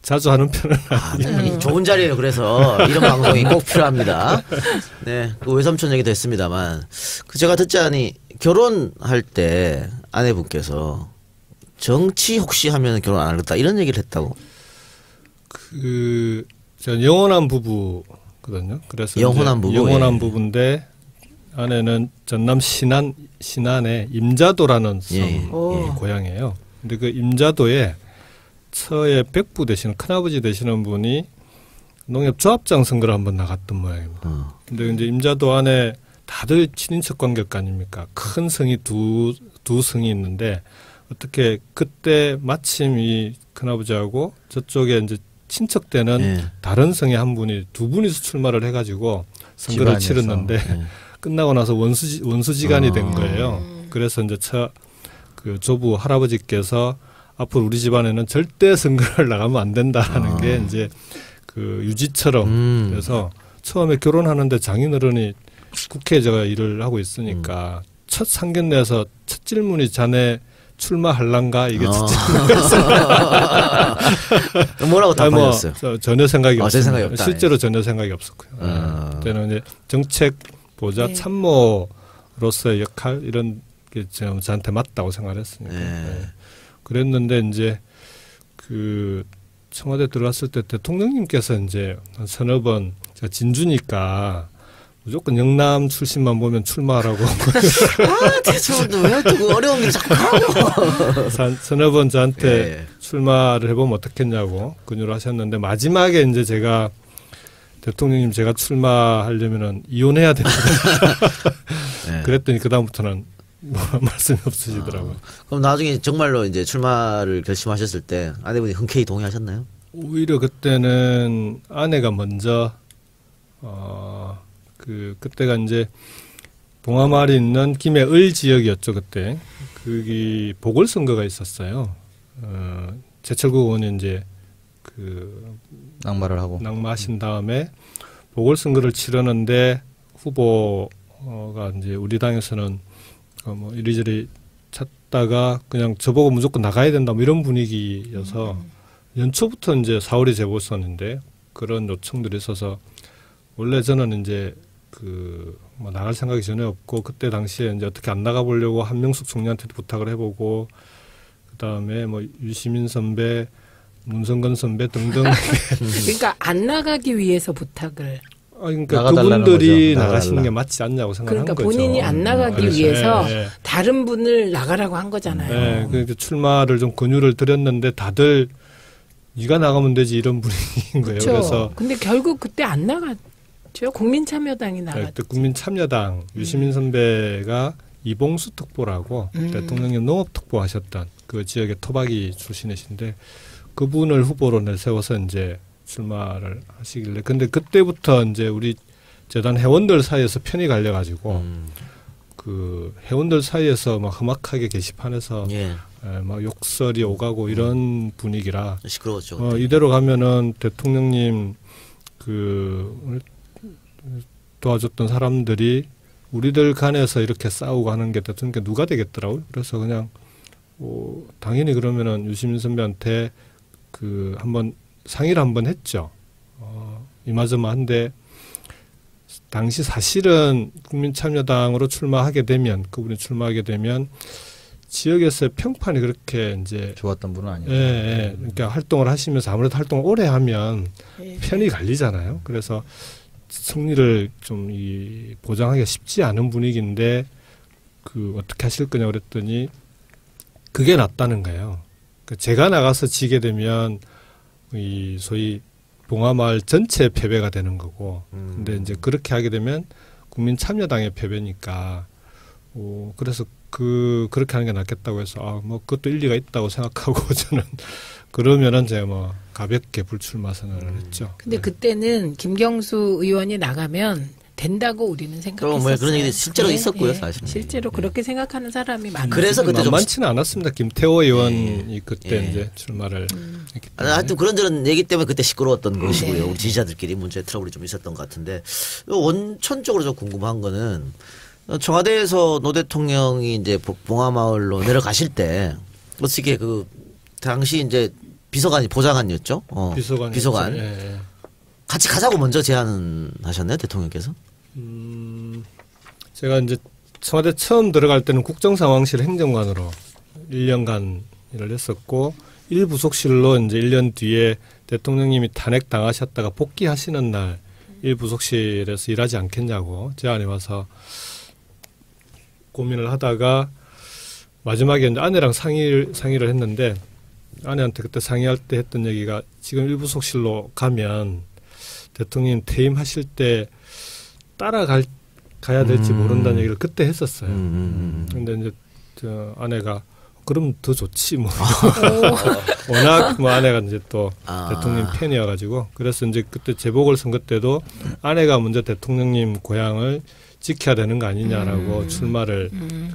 자주 하는 편은 아니에요. 좋은 자리예요. 그래서 이런 방송이 꼭 필요합니다. 네, 그 외삼촌 얘기도 했습니다만, 제가 듣자니 결혼할 때 아내분께서 정치 혹시 하면 결혼 안 하겠다 이런 얘기를 했다고. 제가 영원한 부부거든요. 그래서 영원한 부부인데. 아내는 전남 신안의 임자도라는 섬 고향이에요. 근데 그 임자도에 처에 백부 되시는 큰아버지 되시는 분이 농협조합장 선거를 한번 나갔던 모양입니다. 근데 이제 임자도 안에 다들 친인척 관계가 아닙니까? 큰 성이 두 성이 있는데 어떻게 그때 마침 이 큰아버지하고 저쪽에 이제 친척되는 다른 성의 한 분이 두 분이서 출마를 해가지고 선거를 치렀는데 끝나고 나서 원수지간이 된 거예요. 그래서 이제 그 조부 할아버지께서 앞으로 우리 집안에는 절대 선거를 나가면 안 된다라는 게 이제 그 유지처럼 그래서 처음에 결혼하는데 장인어른이 국회에 제가 일을 하고 있으니까 첫 상견례에서 첫 질문이 자네 출마할란가 이게 첫 질문이었어요. 뭐라고 답하셨어요? 전혀 생각이 없어요. 없다. 실제로 전혀 생각이 없었고요. 그때는 이제 정책 보좌 참모로서의 역할 이런 게 저한테 맞다고 생각했으니까 그랬는데 이제 그 청와대 들어왔을 때 대통령님께서 이제 한 서너 번 제가 진주니까 무조건 영남 출신만 보면 출마하라고. 대충도 왜 또 어려운 길 자꾸 가고. 서너 번 저한테 출마를 해보면 어떻겠냐고 권유를 하셨는데 마지막에 이제 제가 대통령님 제가 출마하려면은 이혼해야 된다. 그랬더니 그다음부터는 뭐 말씀이 없으시더라고요. 그럼 나중에 정말로 이제 출마를 결심하셨을 때 아내분이 흔쾌히 동의하셨나요? 오히려 그때는 아내가 먼저 그때가 이제 봉하마을에 있는 김해을 지역이었죠 그때. 거기 보궐선거가 있었어요. 제철국 의원이 이제 낙마하신 다음에 보궐선거를 치르는데 후보가 이제 우리 당에서는 뭐 이리저리 찾다가 그냥 저보고 무조건 나가야 된다 뭐 이런 분위기여서 연초부터 이제 4월이 재보선인데 그런 요청들이 있어서 원래 저는 이제 뭐 나갈 생각이 전혀 없고 그때 당시에 이제 어떻게 안 나가 보려고 한명숙 총리한테도 부탁을 해보고 그다음에 뭐 유시민 선배 문성근 선배 등등. 그러니까 안 나가기 위해서 부탁을. 그러니까 그분들이 나가시는 게 맞지 않냐고 생각한 그러니까 거죠. 본인이 안 나가기 위해서 다른 분을 나가라고 한 거잖아요. 네, 그러니까 출마를 좀 권유를 드렸는데 다들 네가 나가면 되지 이런 분위기인 거예요. 그렇죠. 그래서 근데 결국 그때 안 나갔죠. 국민참여당이 나갔죠. 그때 국민참여당 유시민 선배가 이봉수 특보라고 대통령님 농업특보 하셨던 그 지역의 토박이 출신이신데 그분을 후보로 내세워서 이제 출마를 하시길래 근데 그때부터 이제 우리 재단 회원들 사이에서 편이 갈려가지고 그 회원들 사이에서 막 험악하게 게시판에서 막 욕설이 오가고 이런 분위기라 시끄러웠죠. 이대로 가면은 대통령님 그 도와줬던 사람들이 우리들 간에서 이렇게 싸우고 하는 게 대통령께 누가 되겠더라고요. 그래서 그냥 당연히 그러면은 유시민 선배한테 그 한번 상의를 한번 했죠. 이마저마한데 당시 사실은 국민참여당으로 출마하게 되면 그분이 출마하게 되면 지역에서의 평판이 그렇게 이제 좋았던 분은 아니에요. 예. 그러니까 활동을 하시면서 아무래도 활동을 오래 하면 편이 갈리잖아요. 그래서 승리를 좀 보장하기가 쉽지 않은 분위기인데 그 어떻게 하실 거냐 그랬더니 그게 낫다는 거예요. 그러니까 제가 나가서 지게 되면 이 소위 봉화마을 전체 패배가 되는 거고, 근데 이제 그렇게 하게 되면 국민참여당의 패배니까, 그래서 그렇게 하는 게 낫겠다고 해서 뭐 그것도 일리가 있다고 생각하고 저는 그러면은 제가 뭐 가볍게 불출마 선언을 했죠. 근데 그때는 김경수 의원이 나가면 된다고 우리는 생각했었어요. 그런 얘기 실제로 있었고요, 사실. 실제로 그렇게 생각하는 사람이 많아요. 그래서 그때 좀 많지는 않았습니다. 김태호 의원이 그때 이제 출마를 했기 때문에. 하여튼 그런저런 얘기 때문에 그때 시끄러웠던 것이고요. 우리 지지자들끼리 문제 트러블이 좀 있었던 것 같은데 원천적으로 좀 궁금한 거는 청와대에서 노 대통령이 이제 봉화마을로 내려가실 때 어떻게 그 당시 이제 비서관이 보좌관이었죠. 비서관. 예. 같이 가자고 먼저 제안하셨나요, 대통령께서? 제가 이제 청와대 처음 들어갈 때는 국정상황실 행정관으로 1년간 일을 했었고 1부속실로 이제 1년 뒤에 대통령님이 탄핵 당하셨다가 복귀하시는 날 1부속실에서 일하지 않겠냐고 제안이 와서 고민을 하다가 마지막에 이제 아내랑 상의를 했는데 아내한테 그때 상의할 때 했던 얘기가 지금 1부속실로 가면 대통령 퇴임하실 때 가야 될지 모른다는 얘기를 그때 했었어요. 근데 이제 저 아내가 그럼 더 좋지 뭐. 워낙 뭐 아내가 이제 또 대통령 팬이어가지고 그래서 이제 그때 재보궐선거 때도 아내가 먼저 대통령님 고향을 지켜야 되는 거 아니냐라고 출마를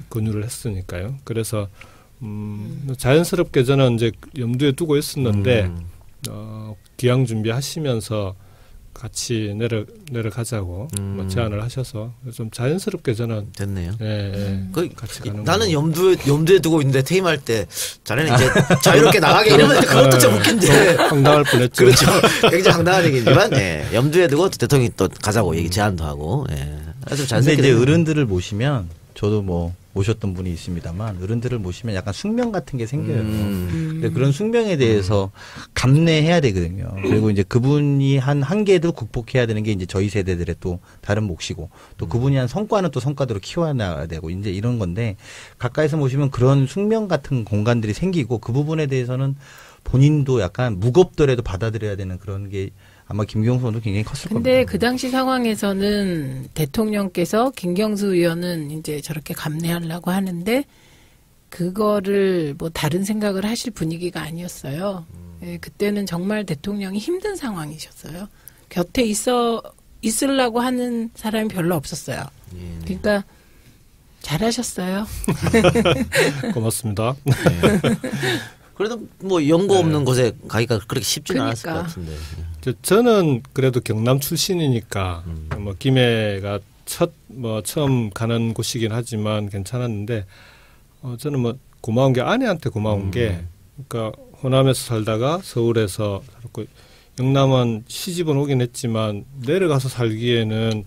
권유를 했으니까요. 그래서 자연스럽게 저는 이제 염두에 두고 있었는데 귀향 준비하시면서 같이 내려가자고 뭐 제안을 하셔서 좀 자연스럽게 저는 됐네요. 같이 가는 나는 염두에 두고 있는데 퇴임할 때 자네는 이제 자유롭게 나가게 이러면 그것도 좀 웃긴데 황당할 뻔했죠. 그렇죠. 굉장히 황당한 얘기지만 염두에 두고 대통령이 또 가자고 얘기 제안도 하고. 근데 이제 어른들을 모시면 저도 뭐 모셨던 분이 있습니다만 어른들을 모시면 약간 숙명 같은 게 생겨요. 근데 그런 숙명에 대해서 감내해야 되거든요. 그리고 이제 그분이 한 한계도 극복해야 되는 게 이제 저희 세대들의 또 다른 몫이고 또 그분이 한 성과는 또 성과대로 키워나가야 되고 이제 이런 건데 가까이서 모시면 그런 숙명 같은 공간들이 생기고 그 부분에 대해서는 본인도 약간 무겁더라도 받아들여야 되는 그런 게 아마 김경수 의원도 굉장히 컸을 겁니다. 근데 그 당시 상황에서는 대통령께서 김경수 의원은 이제 저렇게 감내하려고 하는데 그거를 뭐 다른 생각을 하실 분위기가 아니었어요. 그때는 정말 대통령이 힘든 상황이셨어요. 곁에 있으려고 하는 사람이 별로 없었어요. 그러니까 잘하셨어요. 고맙습니다. 그래도 뭐 연고 없는 곳에 가기가 그렇게 쉽지는 않았을 것 같은데. 저는 그래도 경남 출신이니까 뭐 김해가 처음 가는 곳이긴 하지만 괜찮았는데 저는 뭐 고마운 게 아내한테 고마운 게 그러니까 호남에서 살다가 서울에서 살았고 영남은 시집은 오긴 했지만 내려가서 살기에는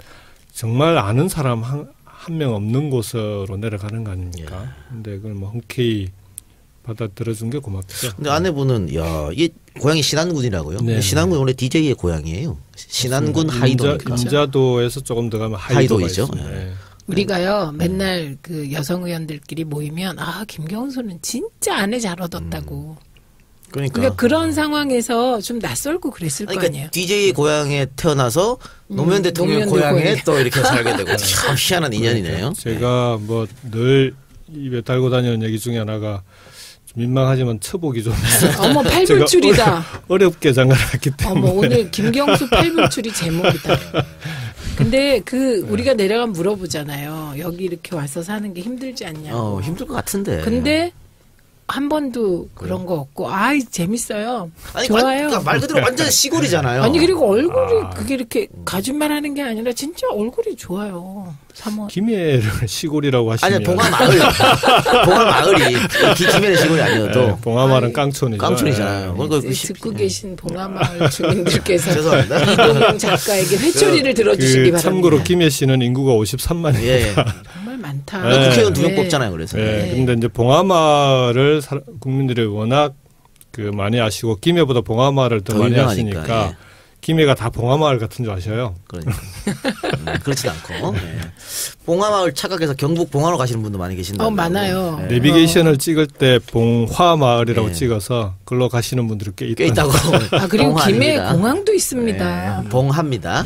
정말 아는 사람 한 명 없는 곳으로 내려가는 거 아닙니까? 근데 그걸 뭐 흔쾌히 받아들여준 게 고맙죠. 근데 아내분은 이게 고향이 신안군이라고요? 네. 신안군 원래 DJ의 고향이에요. 신안군 하이도입니까? 임자도에서 조금 더 가면 하이도이죠. 네. 우리가요 맨날 그 여성 의원들끼리 모이면 김경수는 진짜 아내 잘 얻었다고. 그러니까 그런 상황에서 좀 낯설고 그랬을 거 아니에요. DJ 고향에 태어나서 노무현 대통령 고향에 또 이렇게 살게 되고 참 희한한 인연이네요. 제가 뭐 늘 입에 달고 다니는 얘기 중에 하나가 민망하지만 처복이 좀 어머 팔불출이다. 어렵게 장가를 했기 때문에. 어머 오늘 김경수 팔불출이 제목이다. 근데 우리가 내려가면 물어보잖아요. 여기 이렇게 와서 사는 게 힘들지 않냐고. 힘들 것 같은데. 근데 한 번도 그런 거 없고, 재밌어요. 아니, 좋아요. 그러니까 말 그대로 완전 시골이잖아요. 아니, 그리고 얼굴이 그게 이렇게 가죽만 하는 게 아니라 진짜 얼굴이 좋아요. 김해를 시골이라고 하시면. 아니, 봉화마을. 봉화마을이 김해의 시골이 아니어도. 네, 봉화마을은 깡촌이죠. 깡촌이잖아요. 그러니까 듣고 계신 봉화마을 주민들께서 이동영 작가에게 회초리를 들어주시기 바랍니다. 참고로 김해시는 인구가 53만입니다. 예. 정말 많다. 국회의원 2명 뽑잖아요. 그래서. 근데 이제 봉화마을을 국민들이 워낙 많이 아시고 김해보다 봉화마을을 더 많이 아시니까 김해가 다 봉화마을 같은 줄 아셔요. 그러니까. 그렇진 않고. 봉화마을 착각해서 경북 봉화로 가시는 분도 많이 계신다. 많아요. 내비게이션을 찍을 때 봉화마을이라고 찍어서 글로 가시는 분들이 꽤 있다고. 그리고 김해 공항도 있습니다. 봉합니다.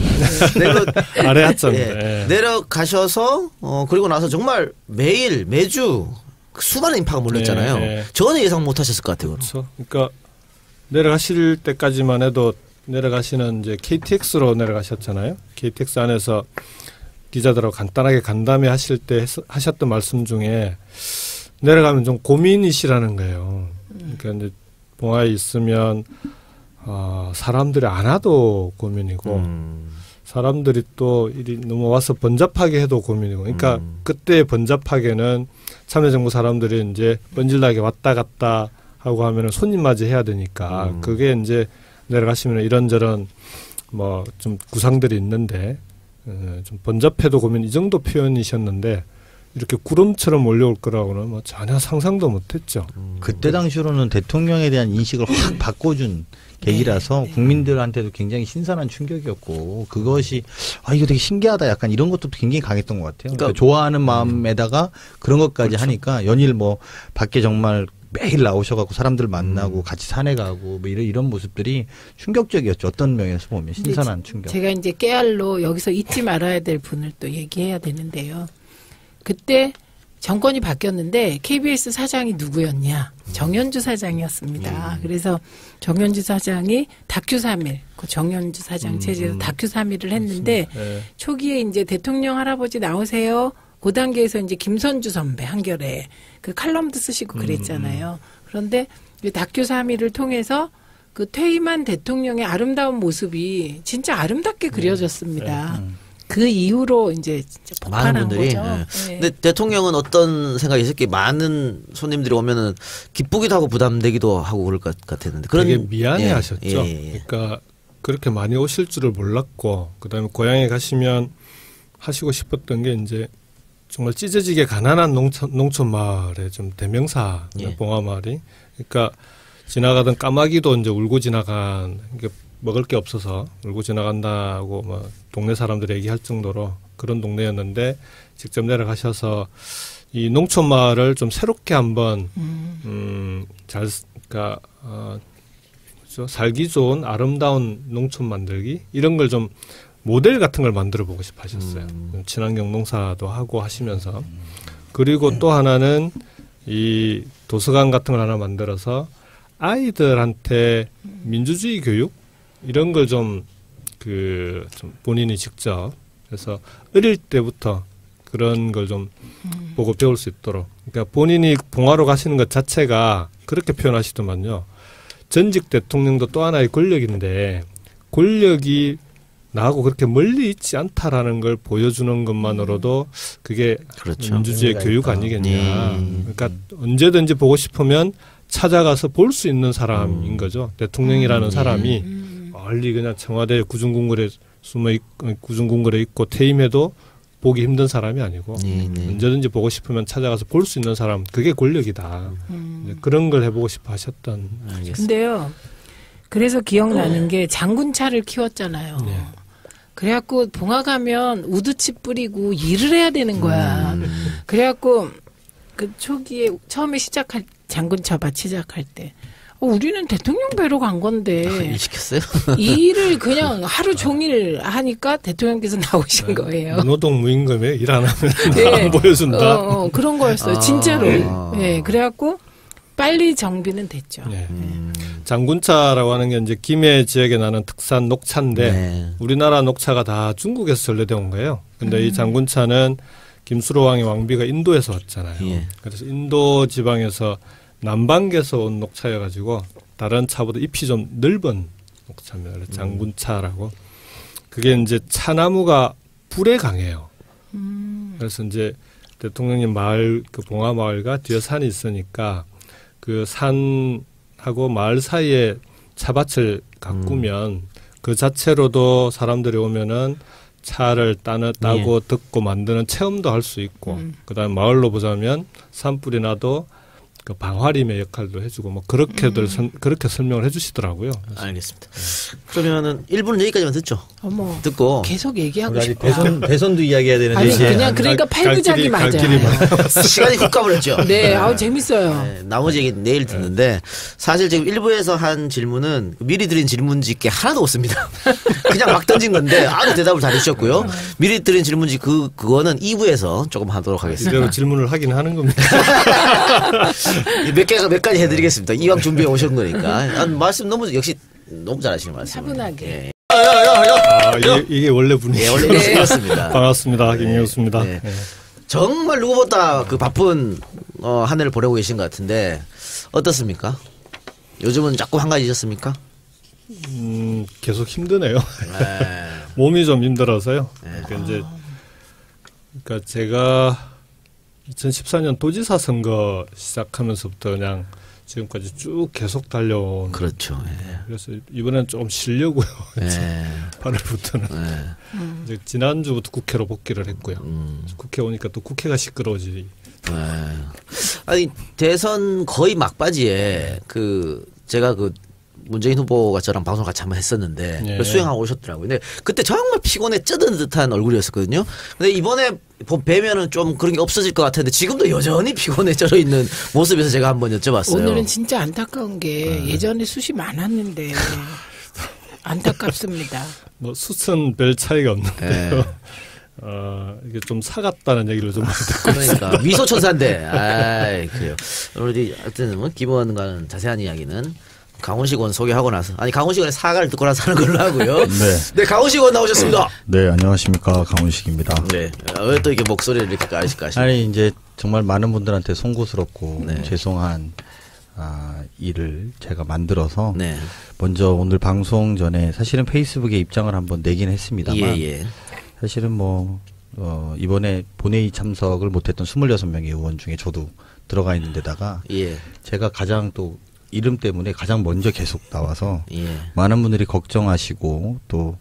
아래 하점. 내려가셔서 그리고 나서 정말 매주 수많은 인파가 몰렸잖아요. 저는 예상 못 하셨을 것 같아요. 그렇죠. 그러니까 내려가실 때까지만 해도 내려가시는 이제 KTX로 내려가셨잖아요. KTX 안에서 기자들하고 간단하게 간담회 하실 때 하셨던 말씀 중에 내려가면 좀 고민이시라는 거예요. 그러니까 이제 봉화에 있으면 사람들이 안 와도 고민이고 사람들이 또 일이 넘어와서 번잡하게 해도 고민이고. 그러니까 그때 번잡하게는 참여정부 사람들이 이제 번질나게 왔다 갔다 하고 하면은 손님 맞이해야 되니까 그게 이제 내려가시면 이런저런 뭐 좀 구상들이 있는데 좀 번잡해도 고민 이 정도 표현이셨는데 이렇게 구름처럼 몰려올 거라고는 뭐 전혀 상상도 못했죠. 그때 당시로는 대통령에 대한 인식을 확 바꿔준 계기라서 국민들한테도 굉장히 신선한 충격이었고 그것이 이거 되게 신기하다 약간 이런 것도 굉장히 강했던 것 같아요. 그러니까 좋아하는 마음에다가 그런 것까지 하니까 연일 뭐 밖에 정말 매일 나오셔갖고 사람들 만나고 같이 산에 가고 뭐 이런 모습들이 충격적이었죠. 어떤 면에서 보면 신선한 충격. 제가 이제 깨알로 여기서 잊지 말아야 될 분을 또 얘기해야 되는데요. 그때 정권이 바뀌었는데 KBS 사장이 누구였냐? 정연주 사장이었습니다. 그래서 정연주 사장이 다큐 3일, 그 정연주 사장 체제에서 다큐 3일을 했는데 초기에 이제 대통령 할아버지 나오세요. 그 단계에서 이제 김선주 선배 한겨레 그 칼럼도 쓰시고 그랬잖아요. 그런데 다큐 3일을 통해서 그 퇴임한 대통령의 아름다운 모습이 진짜 아름답게 그려졌습니다. 그 이후로 이제 폭발한 거죠. 근데 대통령은 어떤 생각이 있을게 많은 손님들이 오면은 기쁘기도 하고 부담되기도 하고 그럴 것 같았는데 되게 미안해하셨죠. 그러니까 그렇게 많이 오실 줄을 몰랐고 그다음에 고향에 가시면 하시고 싶었던 게 이제 정말 찢어지게 가난한 농촌 마을의 좀 대명사 봉화마을이. 그러니까 지나가던 까마귀도 이제 울고 지나간 먹을 게 없어서 울고 지나간다고 뭐 동네 사람들이 얘기할 정도로 그런 동네였는데 직접 내려가셔서 이 농촌 마을을 좀 새롭게 한번 그러니까 살기 좋은 아름다운 농촌 만들기 이런 걸 좀 모델 같은 걸 만들어 보고 싶어 하셨어요. 친환경 농사도 하고 하시면서. 그리고 또 하나는 이 도서관 같은 걸 하나 만들어서 아이들한테 민주주의 교육 이런 걸 좀 좀 본인이 직접 그래서 어릴 때부터 그런 걸 좀 보고 배울 수 있도록. 그러니까 본인이 봉화로 가시는 것 자체가 그렇게 표현하시더만요. 전직 대통령도 또 하나의 권력인데 권력이 나하고 그렇게 멀리 있지 않다라는 걸 보여주는 것만으로도 그게 민주주의 교육 아니겠냐. 그러니까 언제든지 보고 싶으면 찾아가서 볼 수 있는 사람인 거죠. 대통령이라는 사람이 멀리 그냥 청와대 구중궁궐에 구중궁궐에 있고 퇴임해도 보기 힘든 사람이 아니고 언제든지 보고 싶으면 찾아가서 볼 수 있는 사람 그게 권력이다. 그런 걸 해보고 싶어 하셨던. 근데요. 그래서 기억나는 게 장군차를 키웠잖아요. 그래갖고 봉화 가면 우두치 뿌리고 일을 해야 되는 거야. 그래갖고 그 초기에 처음에 장군차 밭 시작할 때 우리는 대통령 뵈러 간 건데. 일 시켰어요? 일을 그냥 하루 종일 하니까 대통령께서 나오신 거예요. 노동 무임금에 일 안 하면 네. 안 보여준다. 그런 거였어요. 진짜로. 네, 그래갖고 빨리 정비는 됐죠. 네. 장군차라고 하는 게 이제 김해 지역에 나는 특산 녹차인데 네. 우리나라 녹차가 다 중국에서 전래돼 온 거예요. 근데 이 장군차는 김수로 왕의 왕비가 인도에서 왔잖아요. 예. 그래서 인도 지방에서 남방에서 온 녹차여가지고 다른 차보다 잎이 좀 넓은 녹차입니다. 그래서 장군차라고. 그게 이제 차나무가 불에 강해요. 그래서 이제 대통령님 마을 그 봉화 마을과 뒤에 산이 있으니까 그 산하고 마을 사이에 차밭을 가꾸면 그 자체로도 사람들이 오면은 차를 따고 예. 듣고 만드는 체험도 할 수 있고 그다음에 마을로 보자면 산불이 나도 그 방화림의 역할도 해주고 뭐 그렇게들 그렇게 설명을 해주시더라고요. 그래서. 알겠습니다. 그러면은 1부는 여기까지만 듣죠. 듣고 계속 얘기하고 싶어. 대선도 이야기해야 되는데 아니 그냥 그러니까 팔부작이 맞아. 시간이 훅 가버렸죠. 네, 재밌어요. 네, 나머지 얘기 내일 듣는데 사실 지금 1부에서 한 질문은 미리 드린 질문지께 하나도 없습니다. 그냥 막 던진 건데 아주 대답을 잘해주셨고요. 미리 드린 질문지 그거는 2부에서 조금 하도록 하겠습니다. 이대로 질문을 하긴 하는 겁니다. 몇 가지 해드리겠습니다. 이왕 준비해 오신 거니까. 말씀 역시 너무 잘하시는 말씀. 차분하게. 예. 이게 원래 분위기. 예, 원래 이렇습니다. 반갑습니다. 김영수입니다. 네. 네. 정말 누구보다 그 바쁜 한 해를 보내고 계신 것 같은데 어떻습니까? 요즘은 자꾸 한가해지셨습니까? 계속 힘드네요. 몸이 좀 힘들어서요. 그러니까 제가 2014년 도지사 선거 시작하면서부터 그냥 지금까지 쭉 계속 달려온. 그렇죠. 예. 그래서 이번엔 좀 쉬려고요. 8월부터는. 이제 지난주부터 국회로 복귀를 했고요. 국회 오니까 또 국회가 시끄러워지지. 아니 대선 거의 막바지에 제가 문재인 후보가 저랑 방송 같이 한번 했었는데 수행하고 오셨더라고요. 근데 그때 정말 피곤해 쩌든 듯한 얼굴이었었거든요. 근데 이번에 뵈면은 좀 그런 게 없어질 것 같은데 지금도 여전히 피곤해 쩔어 있는 모습에서 제가 한번 여쭤봤어요. 오늘은 진짜 안타까운 게 예전에 숱이 많았는데 안타깝습니다. 뭐 숱은 별 차이가 없는데요. 이게 좀 사갔다는 얘기를 좀 듣고 그러니까 미소천사인데. 그래요. 오늘 하여튼 김의원과는 자세한 이야기는 강훈식 의원 소개하고 나서 강훈식 의원의 사과를 듣고 나서 하는 걸로 하고요. 네, 강훈식 의원 나오셨습니다. 네, 안녕하십니까, 강훈식입니다. 네, 왜 또 이렇게 목소리를 이렇게 까실까? 아니 이제 정말 많은 분들한테 송구스럽고 죄송한 일을 제가 만들어서 먼저 오늘 방송 전에 사실은 페이스북에 입장을 한번 내긴 했습니다만 사실은 이번에 본회의 참석을 못했던 26명의 의원 중에 저도 들어가 있는 데다가 제가 가장 또 이름 때문에 가장 먼저 계속 나와서 많은 분들이 걱정하시고 또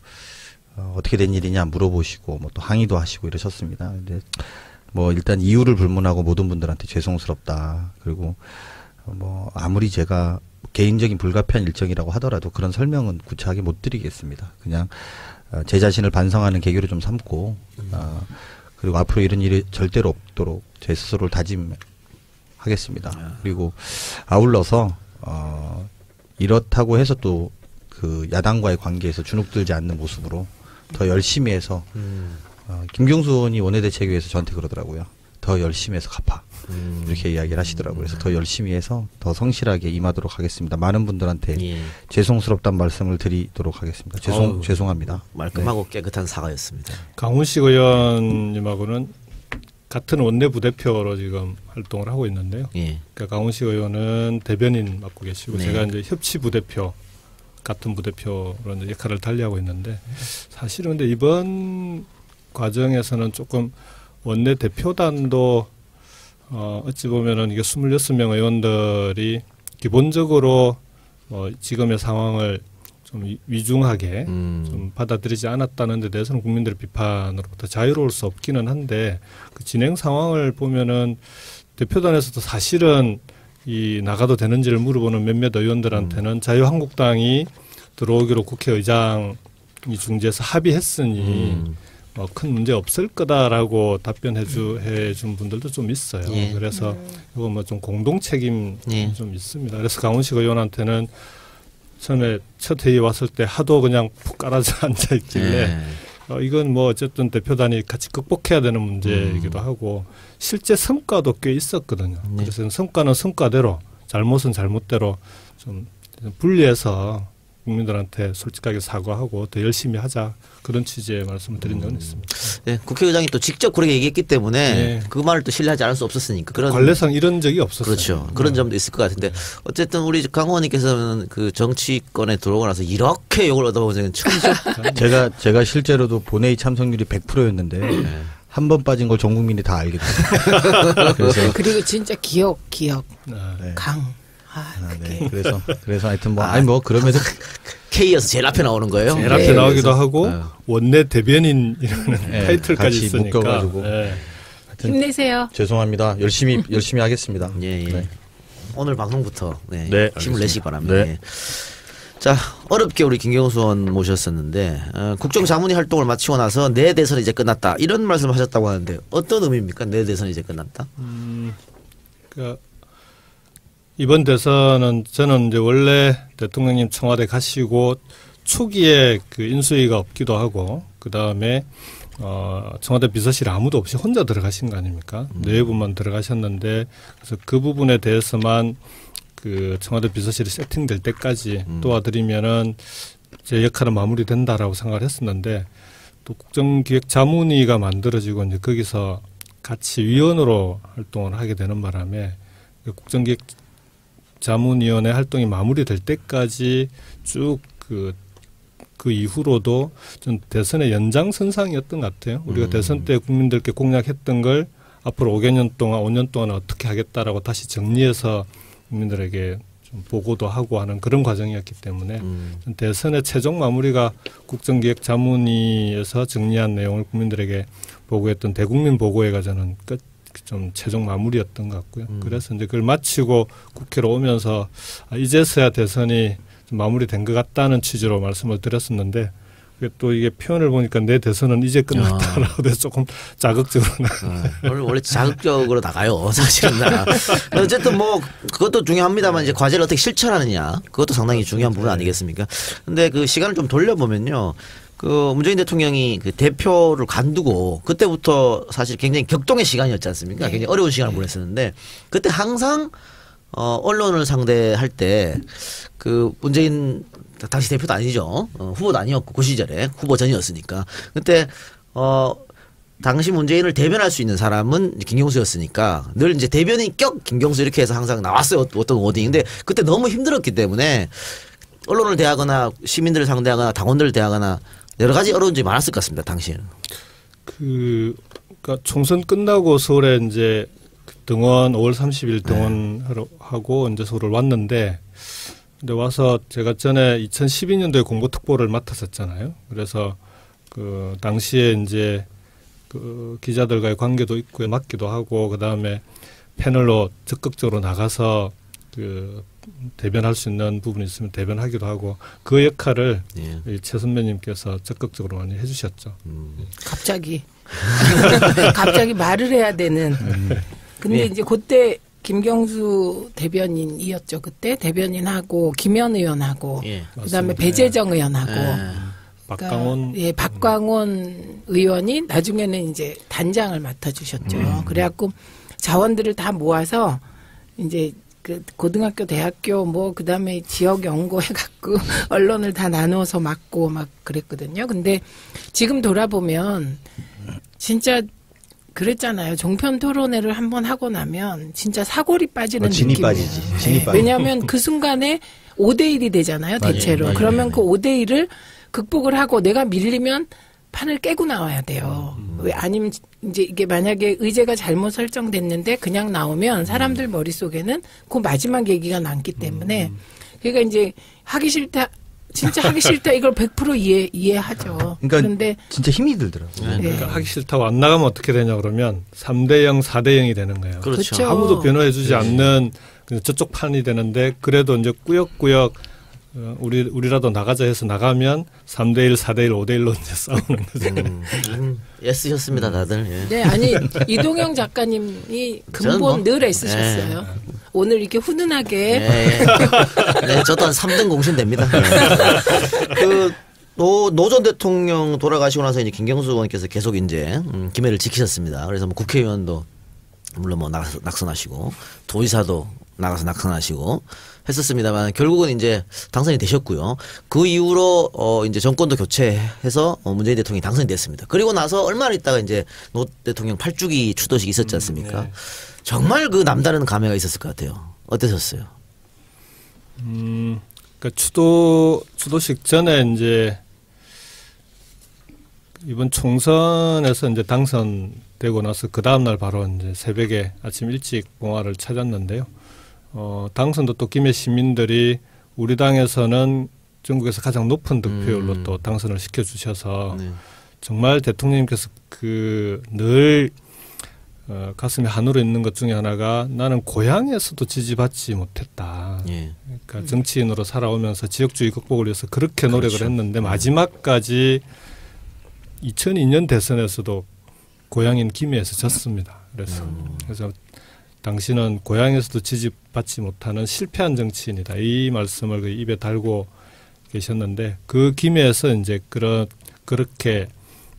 어떻게 된 일이냐 물어보시고 또 항의도 하시고 이러셨습니다. 근데 일단 이유를 불문하고 모든 분들한테 죄송스럽다. 그리고 아무리 제가 개인적인 불가피한 일정이라고 하더라도 그런 설명은 구체하게 못 드리겠습니다. 그냥 제 자신을 반성하는 계기로 좀 삼고 그리고 앞으로 이런 일이 절대로 없도록 제 스스로를 다짐하겠습니다. 그리고 아울러서 이렇다고 해서 또 야당과의 관계에서 주눅들지 않는 모습으로 더 열심히 해서 김경수 의원이 원내대책위에서 저한테 그러더라고요. 더 열심히 해서 갚아. 이렇게 이야기를 하시더라고요. 그래서 더 열심히 해서 더 성실하게 임하도록 하겠습니다. 많은 분들한테 죄송스럽다는 말씀을 드리도록 하겠습니다. 죄송합니다. 말끔하고 깨끗한 사과였습니다. 강훈식 의원님하고는 같은 원내 부대표로 지금 활동을 하고 있는데요. 그러니까 강훈식 의원은 대변인 맡고 계시고 제가 이제 협치 부대표 같은 부대표로 이제 역할을 달리하고 있는데 사실은 근데 이번 과정에서는 조금 원내 대표단도 어찌 보면은 이게 26명 의원들이 기본적으로 지금의 상황을 좀 위중하게 좀 받아들이지 않았다는 데 대해서는 국민들의 비판으로부터 자유로울 수 없기는 한데 그 진행 상황을 보면은 대표단에서도 사실은 나가도 되는지를 물어보는 몇몇 의원들한테는 자유한국당이 들어오기로 국회의장이 중재해서 합의했으니 큰 문제 없을 거다라고 답변해 준 분들도 좀 있어요. 예. 그래서 이거 뭐 좀 공동 책임 좀 있습니다. 그래서 강훈식 의원한테는 처음에 첫 회의 왔을 때 하도 그냥 푹 깔아져 앉아 있길래 이건 뭐 어쨌든 대표단이 같이 극복해야 되는 문제이기도 하고 실제 성과도 꽤 있었거든요. 그래서 성과는 성과대로 잘못은 잘못대로 좀 분리해서 국민들한테 솔직하게 사과하고 더 열심히 하자 그런 취지의 말씀을 드린 적은 있습니다. 네, 국회의장이 또 직접 그렇게 얘기했기 때문에 그 말을 또 신뢰하지 않을 수 없었으니까 그런 관례상 이런 적이 없었어요. 그렇죠. 그런 점도 있을 것 같은데 어쨌든 우리 강 의원님께서는 그 정치권에 들어오고 나서 이렇게 욕을 얻어본 적은 처음이죠. 제가 실제로도 본회의 참석률이 100%였는데 한 번 빠진 걸 전 국민이 다 알게 됐어요. 그리고 진짜 기억 강. 네. 그래서 하여튼 뭐 그러면서 K에서 제일 앞에 나오는 거예요. 제일 앞에 나오기도 하고 원내 대변인이라는 타이틀까지 있으니까. 묶어가지고. 힘내세요. 죄송합니다. 열심히 하겠습니다. 네. 오늘 방송부터 힘을 내시기 바랍니다. 네. 자, 어렵게 우리 김경수 의원 모셨었는데 국정자문위 활동을 마치고 나서 내 대선이 이제 끝났다 이런 말씀을 하셨다고 하는데 어떤 의미입니까? 내 대선이 이제 끝났다? 그러니까 이번 대선은 저는 이제 원래 대통령님 청와대 가시고 초기에 그 인수위가 없기도 하고 그 다음에 청와대 비서실에 아무도 없이 혼자 들어가신 거 아닙니까? 내외부만 들어가셨는데 그래서 그 부분에 대해서만 그 청와대 비서실이 세팅될 때까지 도와드리면은 제 역할은 마무리된다라고 생각을 했었는데 또 국정기획자문위가 만들어지고 이제 거기서 같이 위원으로 활동을 하게 되는 바람에 국정기획자문위원회 활동이 마무리될 때까지 쭉 그 이후로도 좀 대선의 연장선상이었던 것 같아요. 우리가 대선 때 국민들께 공약했던 걸 앞으로 5개년 동안, 5년 동안 어떻게 하겠다라고 다시 정리해서 국민들에게 좀 보고도 하고 하는 그런 과정이었기 때문에 대선의 최종 마무리가 국정기획자문위에서 정리한 내용을 국민들에게 보고했던 대국민 보고회가 저는 좀 최종 마무리였던 것 같고요. 그래서 이제 그걸 마치고 국회로 오면서 이제서야 대선이 좀 마무리된 것 같다는 취지로 말씀을 드렸었는데 또 이게 표현을 보니까 내 대선은 이제 끝났다라고 해서 조금 자극적으로 원래 자극적으로 나가요 사실은. 어쨌든 뭐 그것도 중요합니다만 이제 과제를 어떻게 실천하느냐 그것도 상당히 중요한 부분 아니겠습니까? 근데 그 시간을 좀 돌려보면요. 그 문재인 대통령이 그 대표를 관두고 그때부터 사실 굉장히 격동의 시간이었지 않습니까? 굉장히 어려운 시간을 보냈었는데 그때 항상 언론을 상대할 때 그 문재인 당시 대표도 아니죠. 후보도 아니었고 그 시절에 후보 전이었으니까 그때 당시 문재인을 대변할 수 있는 사람은 김경수였으니까 늘 이제 대변인 격 김경수 이렇게 해서 항상 나왔어요. 어떤 워딩인데 그때 너무 힘들었기 때문에 언론을 대하거나 시민들을 상대하거나 당원들을 대하거나 여러 가지 어려운 점이 많았을 것 같습니다. 당시에는. 그러니까 총선 끝나고 서울에 이제 등원 5월 30일 등원하고 이제 서울을 왔는데 근데 와서 제가 전에 2012년도에 공보특보를 맡았었잖아요. 그래서 그 당시에 이제 그 기자들과의 관계도 있고 맡기도 하고 그 다음에 패널로 적극적으로 나가서 그 대변할 수 있는 부분이 있으면 대변하기도 하고 그 역할을 최 선배님께서 적극적으로 많이 해주셨죠. 갑자기 말을 해야 되는. 근데 이제 그때 김경수 대변인이었죠. 그때 대변인하고 김현 의원하고 그다음에 배재정 의원하고 박광원 박광원 의원이 나중에는 이제 단장을 맡아주셨죠. 그래갖고 자원들을 다 모아서 이제 그 고등학교, 대학교 뭐 그다음에 지역 연구해갖고 언론을 다 나눠서 맡고 막 그랬거든요. 근데 지금 돌아보면 진짜 그랬잖아요. 종편 토론회를 한번 하고 나면 진짜 사골이 빠지는 진이 느낌이에요. 빠지지. 진이 빠지지. 왜냐하면 그 순간에 5대1이 되잖아요. 대체로. 맞아요. 그러면 그 5대1을 극복을 하고 내가 밀리면 판을 깨고 나와야 돼요. 왜 아니면 이제 이게 만약에 의제가 잘못 설정됐는데 그냥 나오면 사람들 머릿속에는 그 마지막 얘기가 남기 때문에 그러니까 이제 하기 싫다. 진짜 하기 싫다 이걸 100% 이해하죠. 그러니까 그런데 진짜 힘이 들더라고요. 그러니까 하기 싫다고 안 나가면 어떻게 되냐 그러면 3대0, 4대0이 되는 거예요. 그렇죠. 아무도 변호해주지 않는 저쪽 판이 되는데 그래도 이제 꾸역꾸역 우리라도 나가자 해서 나가면 3대1, 4대1, 5대1로 이제 싸우는 거죠. 애쓰셨습니다, 다들. 예. 네, 아니 이동영 작가님이 근본 늘 애쓰셨어요. 오늘 이렇게 훈훈하게. 네, 저도 한 3등 공신 됩니다. 노 전 대통령 돌아가시고 나서 이제 김경수 의원께서 계속 이제 김해를 지키셨습니다. 그래서 뭐 국회의원도 물론 뭐 낙선하시고 도지사도 나가서 낙선하시고 했었습니다만 결국은 이제 당선이 되셨고요. 그 이후로 이제 정권도 교체해서 문재인 대통령이 당선이 됐습니다. 그리고 나서 얼마나 있다가 이제 노 대통령 8주기 추도식이 있었지 않습니까? 네. 정말 그 남다른 감회가 있었을 것 같아요. 어떠셨어요? 그러니까 추도식 전에 이제 이번 총선에서 이제 당선되고 나서 그 다음날 바로 이제 새벽에 아침 일찍 봉화를 찾았는데요. 당선도 또 김해 시민들이 우리 당에서는 전국에서 가장 높은 득표율로 또 당선을 시켜주셔서 정말 대통령님께서 늘 가슴에 한으로 있는 것 중에 하나가 나는 고향에서도 지지받지 못했다. 그러니까 정치인으로 살아오면서 지역주의 극복을 위해서 그렇게 노력을 했는데 마지막까지 2002년 대선에서도 고향인 김해에서 졌습니다. 그래서 당신은 고향에서도 지지받지 못하는 실패한 정치인이다. 이 말씀을 그 입에 달고 계셨는데 그 김해에서 이제 그렇게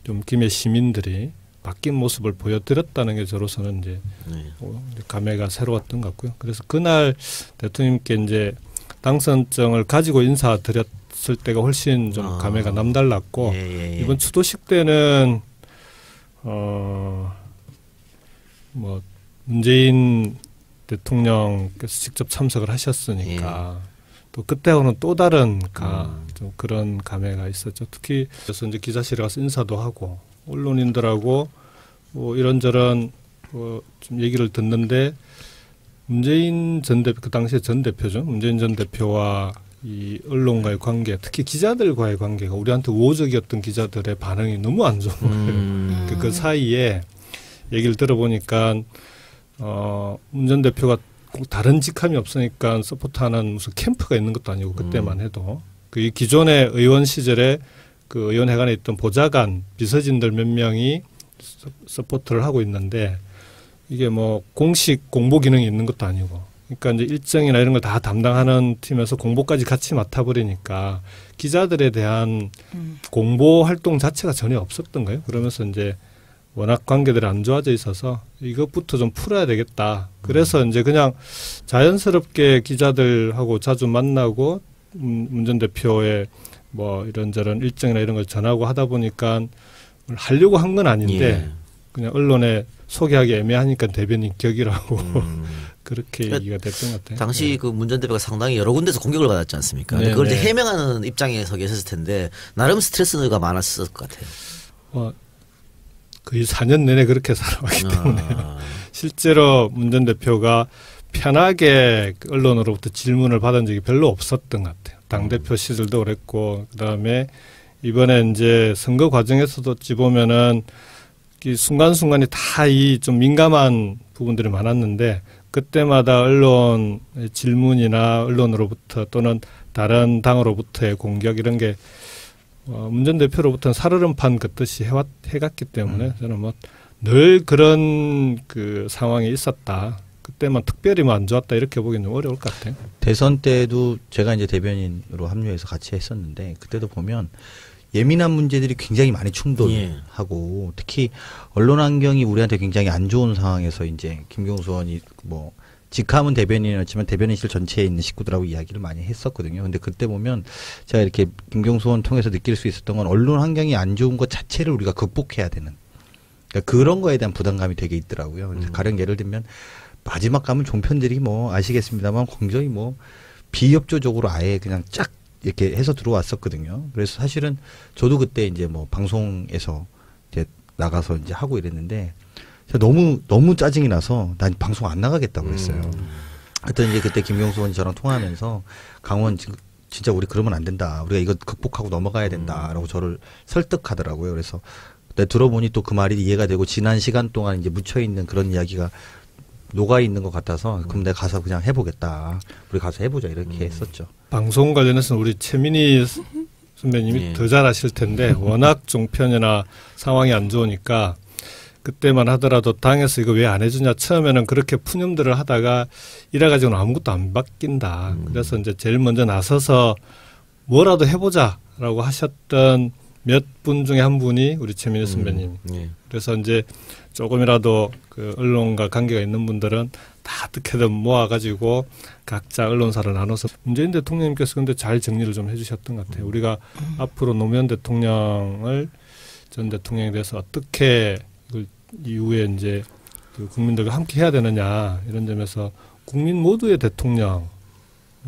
좀 김해 시민들이 바뀐 모습을 보여드렸다는 게 저로서는 이제 감회가 새로웠던 것 같고요. 그래서 그날 대통령님께 이제 당선증을 가지고 인사드렸을 때가 훨씬 좀 감회가 남달랐고 이번 추도식 때는 뭐 문재인 대통령께서 직접 참석을 하셨으니까 또 그때하고는 또 다른 좀 그런 감회가 있었죠. 특히 그래서 이제 기자실에 가서 인사도 하고 언론인들하고 뭐 이런저런 좀 얘기를 듣는데 문재인 전 대표 그 당시에 전 대표죠. 문재인 전 대표와 이 언론과의 관계, 특히 기자들과의 관계가 우리한테 우호적이었던 기자들의 반응이 너무 안 좋은 거예요. 그 사이에 얘기를 들어보니까 문 전 대표가 꼭 다른 직함이 없으니까 서포트하는 무슨 캠프가 있는 것도 아니고 그때만 해도 그 기존의 의원 시절에 그 의원회관에 있던 보좌관 비서진들 몇 명이 서포트를 하고 있는데 이게 뭐 공식 공보 기능이 있는 것도 아니고 그러니까 이제 일정이나 이런 걸 다 담당하는 팀에서 공보까지 같이 맡아버리니까 기자들에 대한 공보 활동 자체가 전혀 없었던 거예요. 그러면서 이제 워낙 관계들이 안 좋아져 있어서 이것부터 좀 풀어야 되겠다. 그래서 이제 그냥 자연스럽게 기자들하고 자주 만나고 문 전 대표의 뭐 이런저런 일정이나 이런 걸 전하고 하다 보니까 하려고 한 건 아닌데 그냥 언론에 소개하기 애매하니까 대변인 격이라고 그렇게 얘기가 됐던 것 같아요. 당시 그 문 전 대표가 상당히 여러 군데서 공격을 받았지 않습니까? 근데 그걸 이제 해명하는 입장에 서 계셨을 텐데 나름 스트레스가 많았을 것 같아요. 거의 4년 내내 그렇게 살아왔기 때문에 실제로 문 전 대표가 편하게 언론으로부터 질문을 받은 적이 별로 없었던 것 같아요. 당대표 시절도 그랬고 그다음에 이번에 이제 선거 과정에서도 어찌 보면은 이 순간순간이 다 이 좀 민감한 부분들이 많았는데 그때마다 언론 질문이나 언론으로부터 또는 다른 당으로부터의 공격 이런 게 문 전 대표로부터는 살얼음판 긋듯이 해갔기 때문에 저는 뭐 늘 그런 그 상황이 있었다. 그때만 특별히 뭐 안 좋았다 이렇게 보기는 좀 어려울 것 같아요. 대선 때도 제가 이제 대변인으로 합류해서 같이 했었는데 그때도 보면 예민한 문제들이 굉장히 많이 충돌하고 특히 언론 환경이 우리한테 굉장히 안 좋은 상황에서 이제 김경수 의원이 뭐 직함은 대변인이었지만 대변인실 전체에 있는 식구들하고 이야기를 많이 했었거든요. 근데 그때 보면 제가 이렇게 김경수 의원 통해서 느낄 수 있었던 건 언론 환경이 안 좋은 것 자체를 우리가 극복해야 되는 그러니까 그런 거에 대한 부담감이 되게 있더라고요. 그래서 가령 예를 들면 마지막 가면 종편들이 뭐 아시겠습니다만 굉장히 뭐 비협조적으로 아예 그냥 쫙 이렇게 해서 들어왔었거든요. 그래서 사실은 저도 그때 이제 뭐 방송에서 이제 나가서 이제 하고 이랬는데 너무 짜증이 나서 난 방송 안 나가겠다고 그랬어요. 하여튼 이제 그때 김경수 의원이 저랑 통화하면서 강원 진짜 우리 그러면 안 된다. 우리가 이거 극복하고 넘어가야 된다라고 저를 설득하더라고요. 그래서 내가 들어보니 또 그 말이 이해가 되고 지난 시간 동안 이제 묻혀 있는 그런 이야기가 녹아 있는 것 같아서 그럼 내가 가서 그냥 해보겠다. 우리 가서 해보자 이렇게 했었죠. 방송 관련해서는 우리 최민희 선배님이 더 잘 아실 텐데 워낙 종편이나 상황이 안 좋으니까 그때만 하더라도 당에서 이거 왜 안 해주냐 처음에는 그렇게 푸념들을 하다가 이래가지고는 아무것도 안 바뀐다. 그래서 이제 제일 먼저 나서서 뭐라도 해보자라고 하셨던 몇 분 중에 한 분이 우리 최민희 선배님. 그래서 이제 조금이라도 그 언론과 관계가 있는 분들은 다 어떻게든 모아가지고 각자 언론사를 나눠서 문재인 대통령님께서 근데 잘 정리를 좀 해주셨던 것 같아요. 우리가 앞으로 노무현 대통령을 전 대통령에 대해서 어떻게 이걸 이후에 이제 그 국민들과 함께 해야 되느냐 이런 점에서 국민 모두의 대통령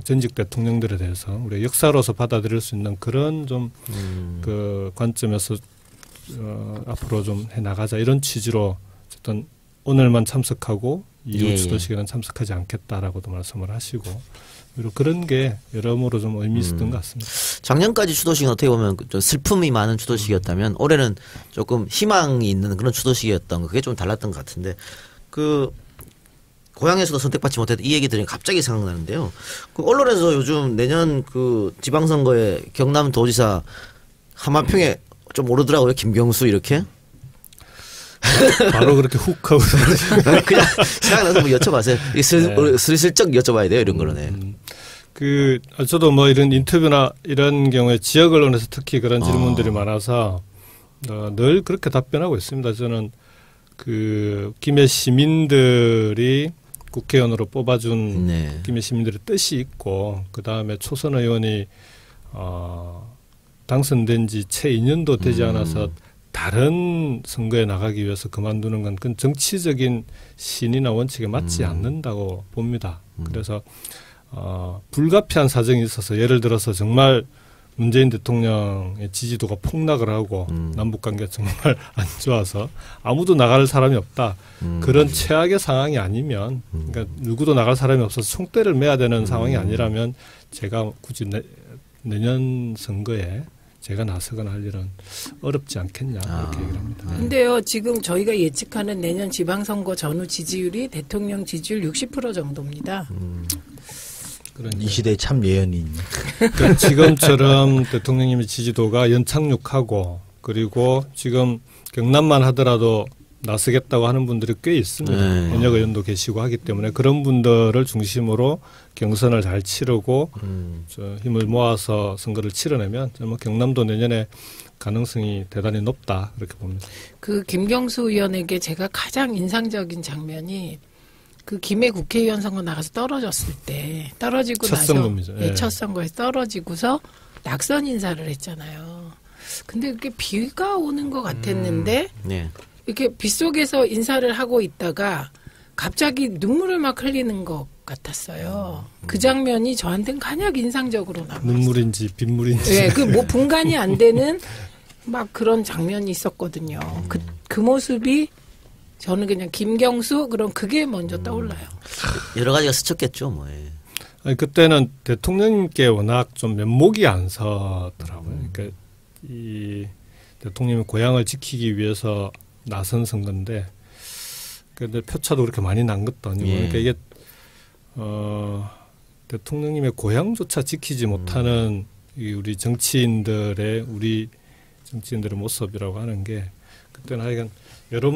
전직 대통령들에 대해서 우리 역사로서 받아들일 수 있는 그런 좀 그 관점에서 앞으로 좀 해나가자 이런 취지로 어쨌든 오늘만 참석하고 이후 추도식에는 참석하지 않겠다라고도 말씀을 하시고 그런 게 여러모로 좀 의미 있었던 것 같습니다. 작년까지 추도식은 어떻게 보면 좀 슬픔이 많은 추도식이었다면 올해는 조금 희망이 있는 그런 추도식이었던 거 그게 좀 달랐던 것 같은데 그 고향에서도 선택받지 못했던 이 얘기 들으니 갑자기 생각나는데요. 그 언론에서 요즘 내년 그 지방선거에 경남도지사 하마평에 좀 오르더라고요. 김경수 이렇게. 바로 그렇게 훅 하고 그냥 생각나서 뭐 여쭤봐세요. 슬슬쩍 여쭤봐야 돼요. 이런 거는. 그 저도 뭐 이런 인터뷰나 이런 경우에 지역 언론에서 특히 그런 질문들이 많아서 늘 그렇게 답변하고 있습니다. 저는 그 김해 시민들이 국회의원으로 뽑아준 김해 시민들의 뜻이 있고 그 다음에 초선 의원이 당선된 지 채 2년도 되지 않아서 다른 선거에 나가기 위해서 그만두는 건 그건 정치적인 신이나 원칙에 맞지 않는다고 봅니다. 그래서 불가피한 사정이 있어서 예를 들어서 정말 문재인 대통령의 지지도가 폭락을 하고 남북관계가 정말 안 좋아서 아무도 나갈 사람이 없다. 그런 최악의 상황이 아니면 그러니까 누구도 나갈 사람이 없어서 총대를 매야 되는 상황이 아니라면 제가 굳이 내년 선거에 제가 나서거나 할 일은 어렵지 않겠냐 이렇게 얘기를 합니다. 근데요 지금 저희가 예측하는 내년 지방선거 전후 지지율이 대통령 지지율 60% 정도입니다. 이 시대의 참 예언인. 그러니까 지금처럼 대통령님의 지지도가 연착륙하고 그리고 지금 경남만 하더라도 나서겠다고 하는 분들이 꽤 있습니다. 현역 의원도 계시고 하기 때문에 그런 분들을 중심으로 경선을 잘 치르고 힘을 모아서 선거를 치러내면 뭐 경남도 내년에 가능성이 대단히 높다 그렇게 봅니다. 그 김경수 의원에게 제가 가장 인상적인 장면이 그 김해 국회의원 선거 나가서 떨어졌을 때 떨어지고 첫 나서 선거입니다. 첫 선거에서 떨어지고서 낙선 인사를 했잖아요. 근데 그게 비가 오는 것 같았는데 이렇게 빗속에서 인사를 하고 있다가 갑자기 눈물을 막 흘리는 것 같았어요. 그 장면이 저한테는 가장 인상적으로 남았어요. 눈물인지 빗물인지. 네, 그 뭐 분간이 안 되는 막 그런 장면이 있었거든요. 그 모습이 저는 그냥 김경수 그럼 그게 먼저 떠올라요. 여러 가지가 스쳤겠죠, 뭐. 아니, 그때는 대통령님께 워낙 좀 면목이 안 서더라고요. 그러니까 이 대통령의 고향을 지키기 위해서 나선 선거인데, 근데 표차도 그렇게 많이 난 것도 아니고, 그러니까 이게 대통령님의 고향조차 지키지 못하는 우리 정치인들의 모습이라고 하는 게 그때는 하여간 여러